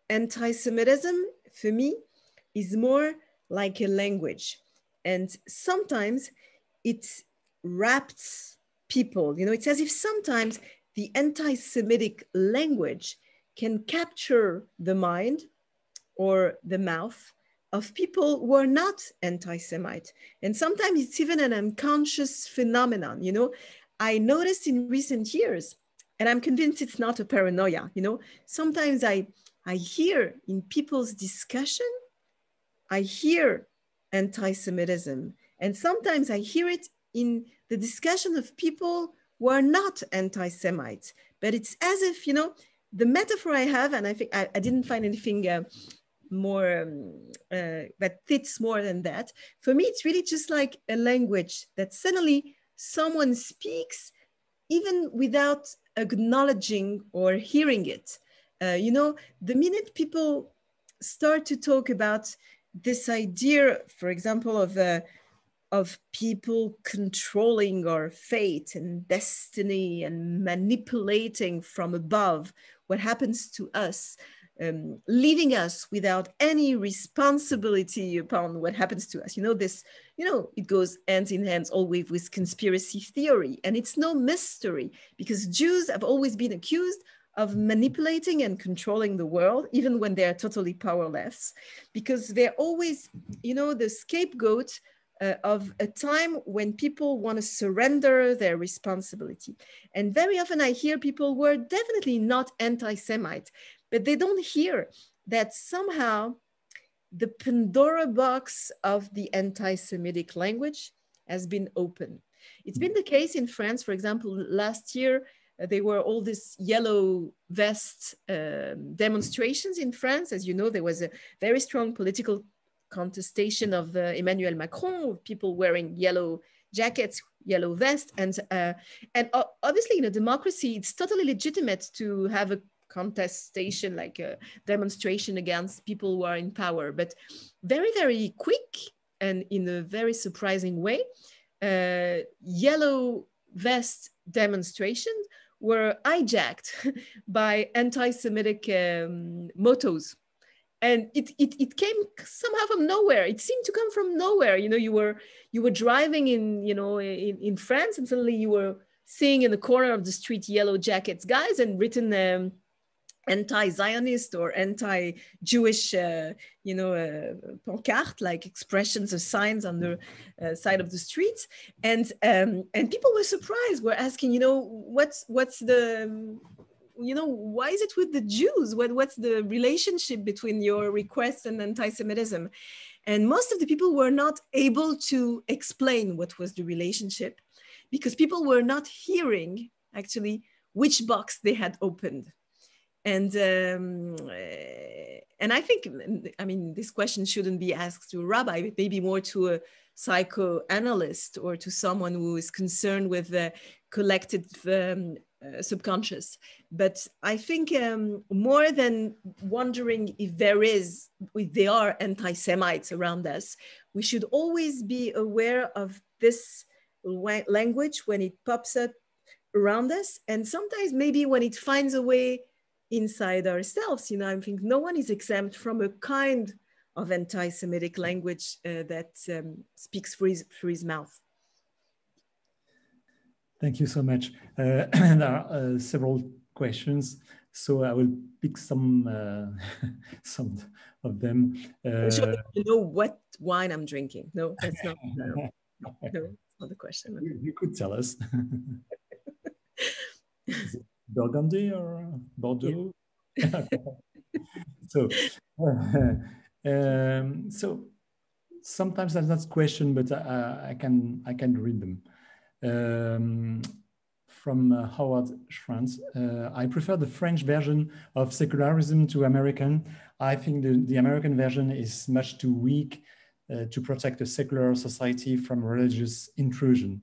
anti-Semitism, for me, is more like a language. And sometimes it wraps people. You know, it's as if sometimes the anti-Semitic language can capture the mind or the mouth of people who are not anti-Semite. And sometimes it's even an unconscious phenomenon. You know, I noticed in recent years, and I'm convinced it's not a paranoia, you know, sometimes I hear in people's discussion, I hear anti-Semitism. And sometimes I hear it in the discussion of people who are not anti-Semites. But it's as if, you know, the metaphor I have, and I think I didn't find anything that fits more than that. For me, it's really just like a language that suddenly someone speaks even without acknowledging or hearing it. You know, the minute people start to talk about this idea, for example, of people controlling our fate and destiny and manipulating from above what happens to us, leaving us without any responsibility upon what happens to us. You know, this, you know, it goes hand in hand always with conspiracy theory. And it's no mystery because Jews have always been accused of manipulating and controlling the world, even when they're totally powerless, because they're always, you know, the scapegoat of a time when people want to surrender their responsibility. And very often I hear people who are definitely not anti-Semite, but they don't hear that somehow the Pandora box of the anti-Semitic language has been opened. It's been the case in France, for example, last year, there were all these yellow vest demonstrations in France. As you know, there was a very strong political contestation of Emmanuel Macron, people wearing yellow jackets, yellow vest. And obviously in a democracy, it's totally legitimate to have a contestation, like a demonstration against people who are in power. But very, very quick and in a very surprising way, yellow vest demonstrations were hijacked by anti-Semitic mottos. And it came somehow from nowhere. It seemed to come from nowhere. You know, you were driving in France, and suddenly you were seeing in the corner of the street yellow jackets guys and written anti-Zionist or anti-Jewish, pancarte, like expressions or signs on the side of the streets, and people were surprised. Were asking, you know, what's the why is it with the Jews? What's the relationship between your requests and anti-Semitism? And most of the people were not able to explain what was the relationship because people were not hearing actually which box they had opened. And I think, I mean, this question shouldn't be asked to a rabbi, but maybe more to a psychoanalyst or to someone who is concerned with the collective subconscious. But I think more than wondering if there are anti-Semites around us, we should always be aware of this language when it pops up around us. And sometimes maybe when it finds a way inside ourselves, you know, I think no one is exempt from a kind of anti-Semitic language that speaks through his mouth. Thank you so much. There are several questions, so I will pick some of them. I'm sure you know what wine I'm drinking. No, that's not. No, that's not the question. You could tell us. Is it Burgundy or Bordeaux? Yeah. So sometimes that's not a question, but I can read them. From Howard Schranz, I prefer the French version of secularism to American. I think the American version is much too weak to protect a secular society from religious intrusion.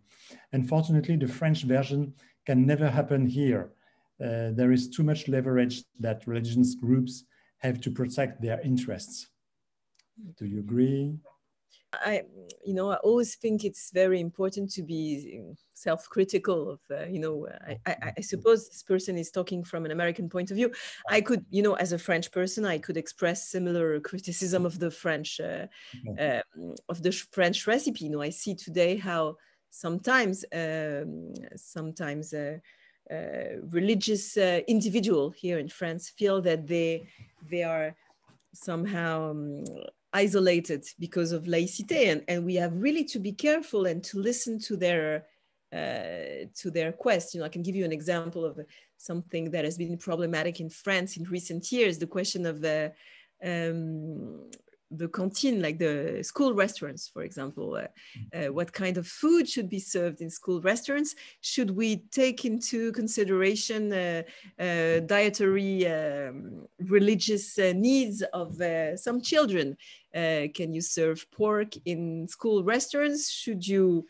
Unfortunately, the French version can never happen here. There is too much leverage that religious groups have to protect their interests. Do you agree? I always think it's very important to be self-critical of, I suppose this person is talking from an American point of view. I could, as a French person, I could express similar criticism of the French, recipe. I see today how sometimes religious individual here in France feel that they are somehow isolated because of laïcité, and we have really to be careful and to listen to their quest. I can give you an example of something that has been problematic in France in recent years: the question of the canteen, like the school restaurants, for example. What kind of food should be served in school restaurants? Should we take into consideration dietary religious needs of some children? Can you serve pork in school restaurants? Should you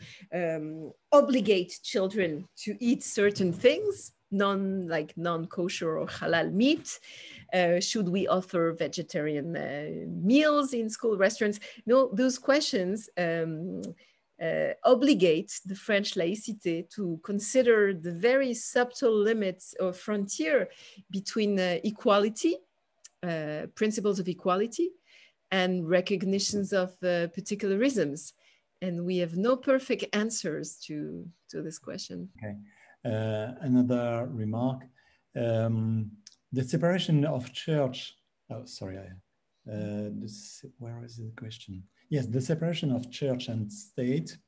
obligate children to eat certain things, non-kosher or halal meat? Should we offer vegetarian meals in school restaurants? No, those questions obligate the French laïcité to consider the very subtle limits or frontier between equality, principles of equality, and recognitions of particularisms. And we have no perfect answers to this question. Okay. Another remark. The separation of church, oh, sorry, where is the question? Yes, the separation of church and state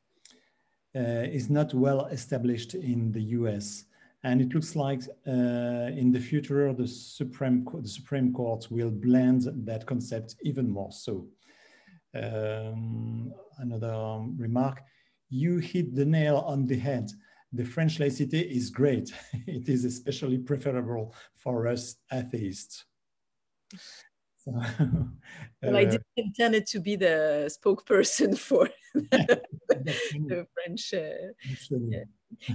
is not well established in the US. And it looks like in the future, the Supreme Court will blend that concept even more so. Another remark, you hit the nail on the head. The French laïcité is great. It is especially preferable for us atheists. So, well, I didn't intend it to be the spokesperson for the French. Yeah.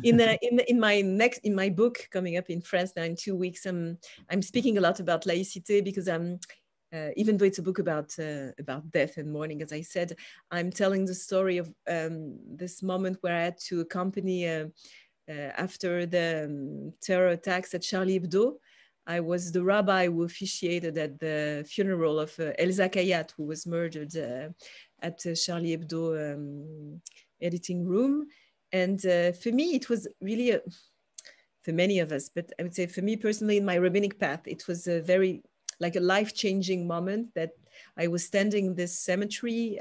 In my book coming up in France now in 2 weeks, I'm speaking a lot about laïcité because I'm. Even though it's a book about death and mourning, as I said, I'm telling the story of this moment where I had to accompany, after the terror attacks at Charlie Hebdo, I was the rabbi who officiated at the funeral of Elsa Kayat, who was murdered at Charlie Hebdo editing room. And for me, it was really, for many of us, but I would say for me personally, in my rabbinic path, it was a very, like a life-changing moment that I was standing in this cemetery,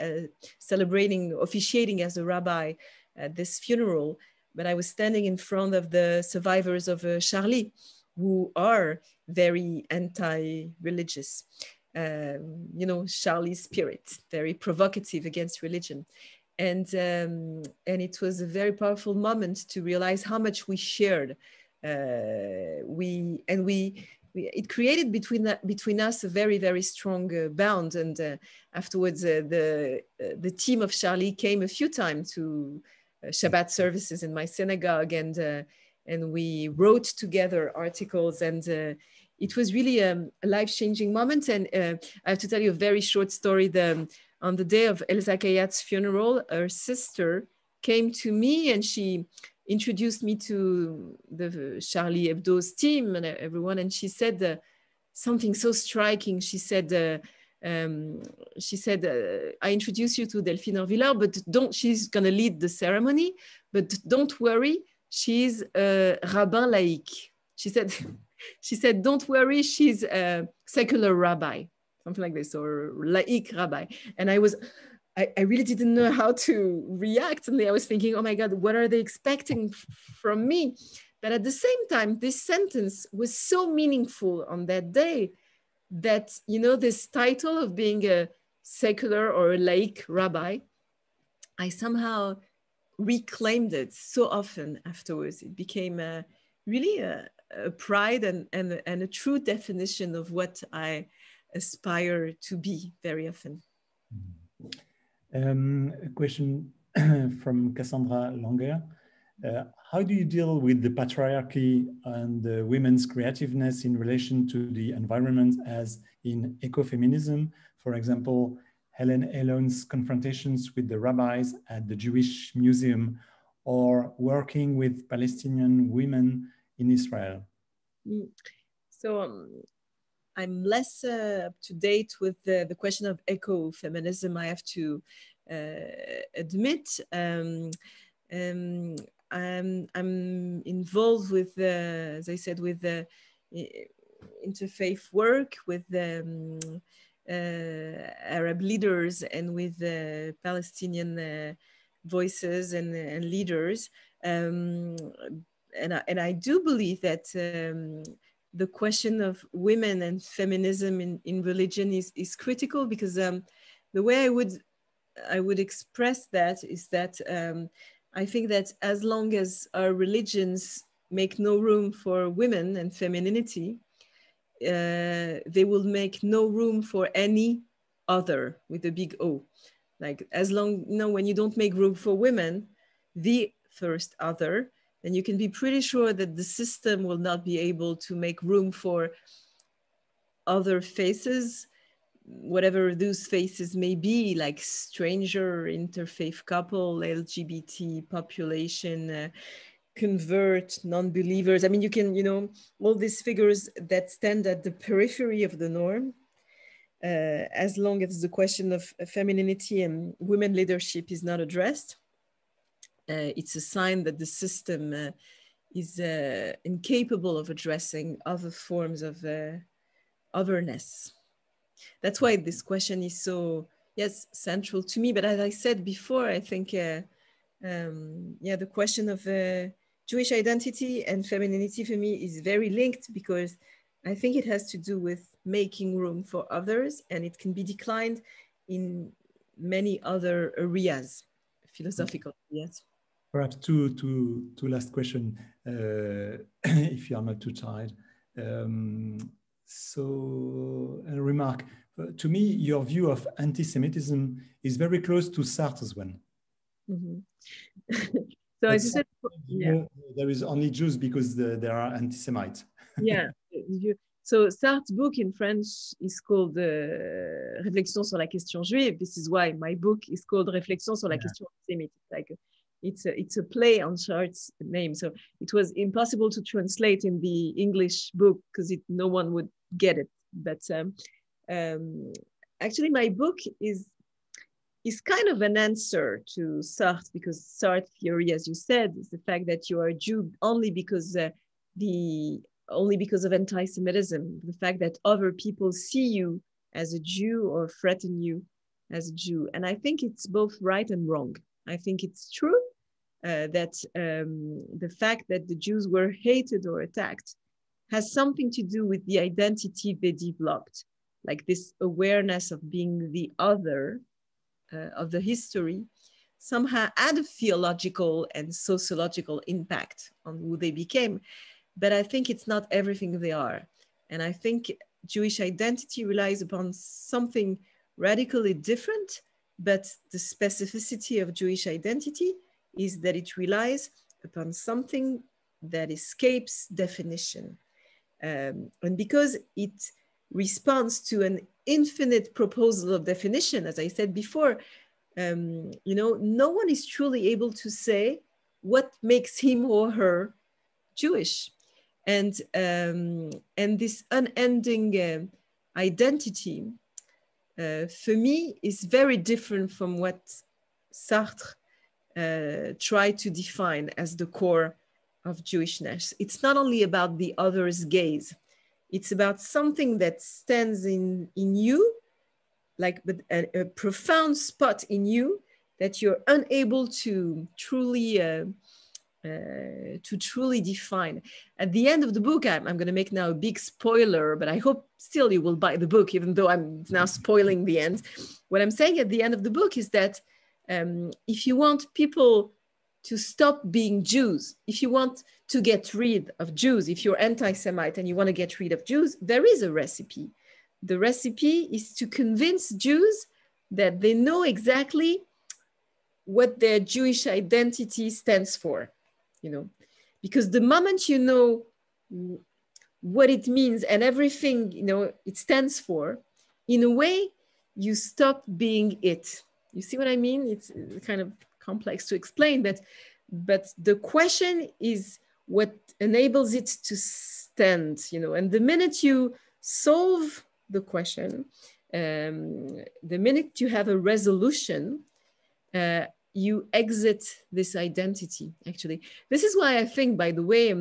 officiating as a rabbi at this funeral, but I was standing in front of the survivors of Charlie, who are very anti-religious. You know, Charlie's spirit, very provocative against religion. And it was a very powerful moment to realize how much we shared. It created between us a very, very strong bond. And afterwards, the team of Charlie came a few times to Shabbat services in my synagogue, and we wrote together articles, and it was really a life-changing moment. And I have to tell you a very short story. On the day of Elsa Kayat's funeral, her sister came to me and she introduced me to the Charlie Hebdo's team and everyone. And she said something so striking. She said, I introduce you to Delphine Horvilleur, but she's going to lead the ceremony, but don't worry, she's a rabbin laïque. She said, don't worry, she's a secular rabbi, something like this, or laïque rabbi. And I really didn't know how to react. And I was thinking, oh my God, what are they expecting from me? But at the same time, this sentence was so meaningful on that day that, you know, this title of being a secular or a laïque rabbi, I somehow reclaimed it so often afterwards. It became really a pride and a true definition of what I aspire to be very often. A question from Cassandra Langer. How do you deal with the patriarchy and women's creativeness in relation to the environment, as in ecofeminism? For example, Helen Elon's confrontations with the rabbis at the Jewish Museum, or working with Palestinian women in Israel? So I'm less up to date with the question of ecofeminism, I have to admit. I'm involved with, as I said, with interfaith work, with Arab leaders, and with Palestinian voices and leaders. And I do believe that the question of women and feminism in religion is critical, because the way I would express that is that I think that as long as our religions make no room for women and femininity, they will make no room for any other with a big O. Like as long, when you don't make room for women, the first other, then you can be pretty sure that the system will not be able to make room for other faces, whatever those faces may be, like stranger, interfaith couple, LGBT population, convert, non-believers. I mean, you can, all these figures that stand at the periphery of the norm, as long as the question of femininity and women leadership is not addressed, it's a sign that the system is incapable of addressing other forms of otherness. That's why this question is so, yes, central to me. But as I said before, I think, the question of Jewish identity and femininity for me is very linked, because I think it has to do with making room for others, and it can be declined in many other areas, philosophical areas. Perhaps two last questions, if you are not too tired. So a remark, to me, your view of anti-Semitism is very close to Sartre's one. Mm-hmm. So as you said, there is only Jews because there are anti-Semites. Yeah. So Sartre's book in French is called Réflexion sur la question juive. This is why my book is called Réflexion sur la question antisémite. Like it's a play on Sartre's name. So it was impossible to translate in the English book because no one would get it. But actually, my book is kind of an answer to Sartre, because Sartre's theory, as you said, is the fact that you are a Jew only because of anti-Semitism, the fact that other people see you as a Jew or threaten you as a Jew. And I think it's both right and wrong. I think it's true that the fact that the Jews were hated or attacked has something to do with the identity they developed, like this awareness of being the other of the history somehow had a theological and sociological impact on who they became. But I think it's not everything they are. And I think Jewish identity relies upon something radically different, but the specificity of Jewish identity is that it relies upon something that escapes definition. And because it responds to an infinite proposal of definition, as I said before, no one is truly able to say what makes him or her Jewish. And this unending identity, for me, is very different from what Sartre tried to define as the core of Jewishness. It's not only about the other's gaze, it's about something that stands in you, like a profound spot in you that you're unable to truly define. At the end of the book, I'm going to make now a big spoiler, but I hope still you will buy the book, even though I'm now spoiling the end. What I'm saying at the end of the book is that if you want people to stop being Jews, if you want to get rid of Jews, if you're anti-Semite and you want to get rid of Jews, there is a recipe. The recipe is to convince Jews that they know exactly what their Jewish identity stands for. Because the moment you know what it means and everything, it stands for, in a way, you stop being it. You see what I mean? It's kind of complex to explain, but the question is what enables it to stand, and the minute you solve the question, the minute you have a resolution, you exit this identity, actually. This is why I think, by the way,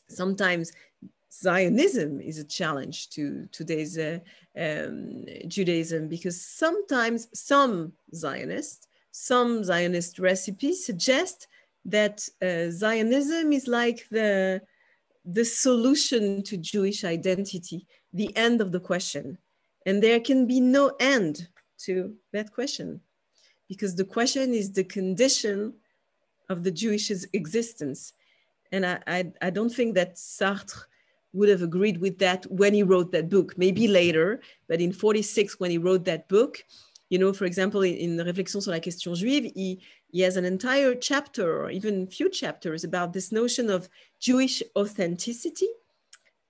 sometimes Zionism is a challenge to today's Judaism, because sometimes some Zionist recipes suggest that Zionism is like the solution to Jewish identity, the end of the question. And there can be no end to that question, because the question is the condition of the Jewish existence. And I don't think that Sartre would have agreed with that when he wrote that book, maybe later, but in 46, when he wrote that book, you know, for example, in Réflexions sur la question juive, he has an entire chapter, or even few chapters, about this notion of Jewish authenticity.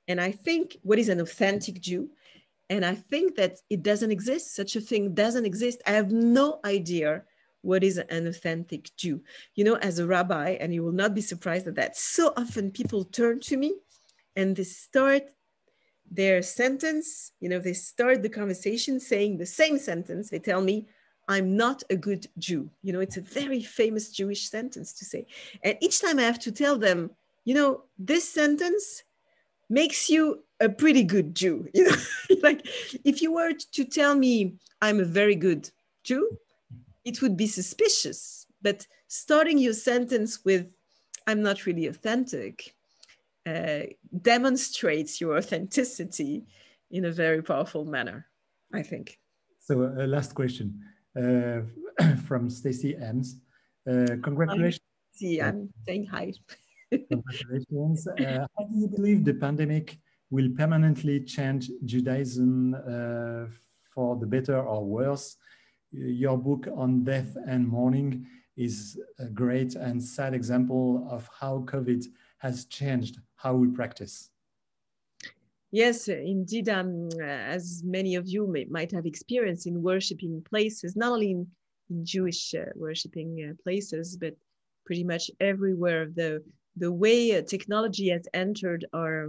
And I think, what is an authentic Jew? And I think that it doesn't exist. Such a thing doesn't exist. I have no idea what is an authentic Jew. You know, as a rabbi, and you will not be surprised at that, so often people turn to me and they start their sentence, you know, they start the conversation saying the same sentence. They tell me, I'm not a good Jew. You know, it's a very famous Jewish sentence to say. And each time I have to tell them, you know, this sentence makes you a pretty good Jew. You know, like if you were to tell me I'm a very good Jew, it would be suspicious. But starting your sentence with, I'm not really authentic, demonstrates your authenticity in a very powerful manner, I think. So last question from Stacey Ems. Congratulations. I'm saying hi. Congratulations. How do you believe the pandemic will permanently change Judaism for the better or worse? Your book on death and mourning is a great and sad example of how COVID has changed how we practice. Yes, indeed, as many of you might have experienced in worshiping places, not only in Jewish worshiping places, but pretty much everywhere, the way technology has entered our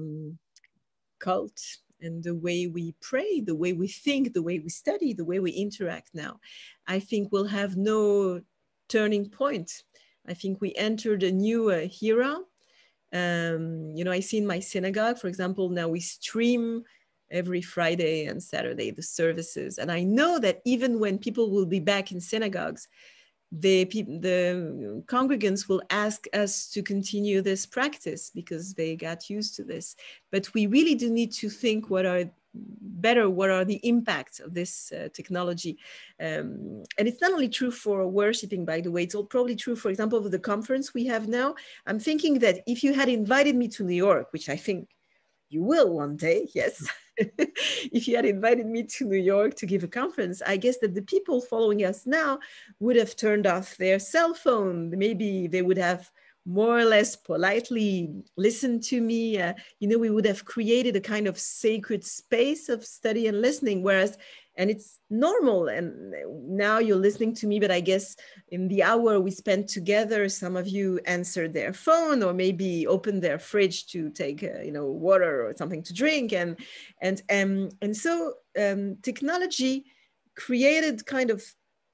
cult and the way we pray, the way we think, the way we study, the way we interact now, I think we'll have no turning point. I think we entered a new era. You know, I see in my synagogue, for example, now we stream every Friday and Saturday the services. And I know that even when people will be back in synagogues, the congregants will ask us to continue this practice because they got used to this. But we really do need to think what are the impacts of this technology. And it's not only true for worshiping, by the way, it's all probably true, for example, of the conference we have now. I'm thinking that if you had invited me to New York, which I think you will one day, yes. If you had invited me to New York to give a conference, I guess that the people following us now would have turned off their cell phone. Maybe they would have more or less politely listened to me. You know, we would have created a kind of sacred space of study and listening, and it's normal. And now you're listening to me, but I guess in the hour we spent together, some of you answered their phone or maybe opened their fridge to take, you know, water or something to drink. And so technology created kind of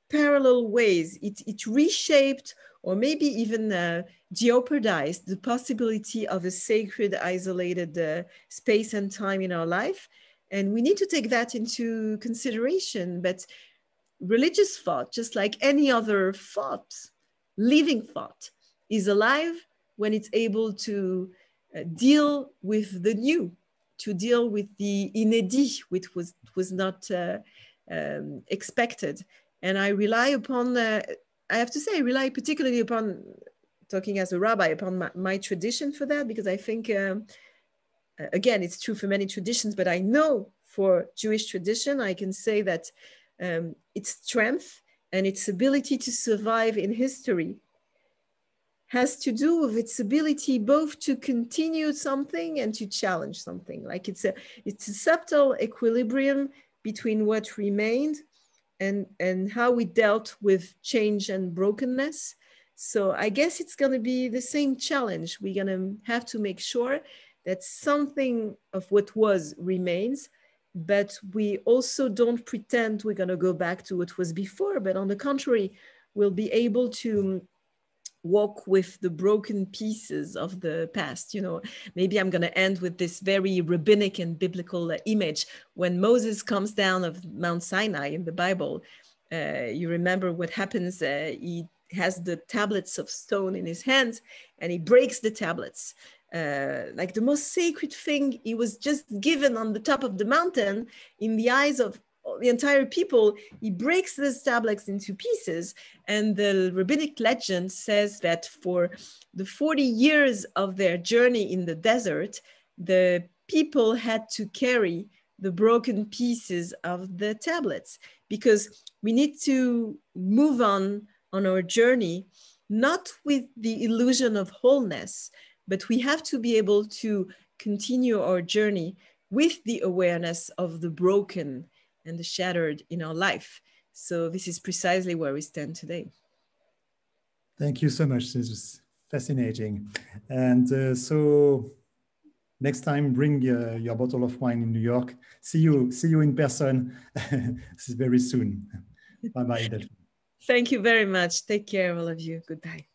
parallel ways. It reshaped or maybe even jeopardized the possibility of a sacred, isolated space and time in our life. And we need to take that into consideration. But religious thought, just like any other thought, living thought, is alive when it's able to deal with the new, to deal with the inédit, which was not expected. And I rely upon, I have to say, I rely particularly upon, talking as a rabbi, upon my tradition for that, because I think, again, it's true for many traditions, but I know for Jewish tradition, I can say that its strength and its ability to survive in history has to do with its ability both to continue something and to challenge something. Like it's a subtle equilibrium between what remained and how we dealt with change and brokenness. So I guess it's going to be the same challenge. We're going to have to make sure that something of what was remains, but we also don't pretend we're going to go back to what was before, but on the contrary, we'll be able to walk with the broken pieces of the past. You know, maybe I'm going to end with this very rabbinic and biblical image. When Moses comes down of Mount Sinai in the Bible, you remember what happens. He has the tablets of stone in his hands and he breaks the tablets. Like the most sacred thing he was just given on the top of the mountain, in the eyes of the entire people, he breaks these tablets into pieces. And the rabbinic legend says that for the 40 years of their journey in the desert, the people had to carry the broken pieces of the tablets, because we need to move on our journey, not with the illusion of wholeness, but we have to be able to continue our journey with the awareness of the broken and the shattered in our life. So this is precisely where we stand today. Thank you so much. This was fascinating. And so next time, bring your bottle of wine in New York. See you in person. This is very soon. Bye-bye, Delphine. Thank you very much. Take care, all of you. Goodbye.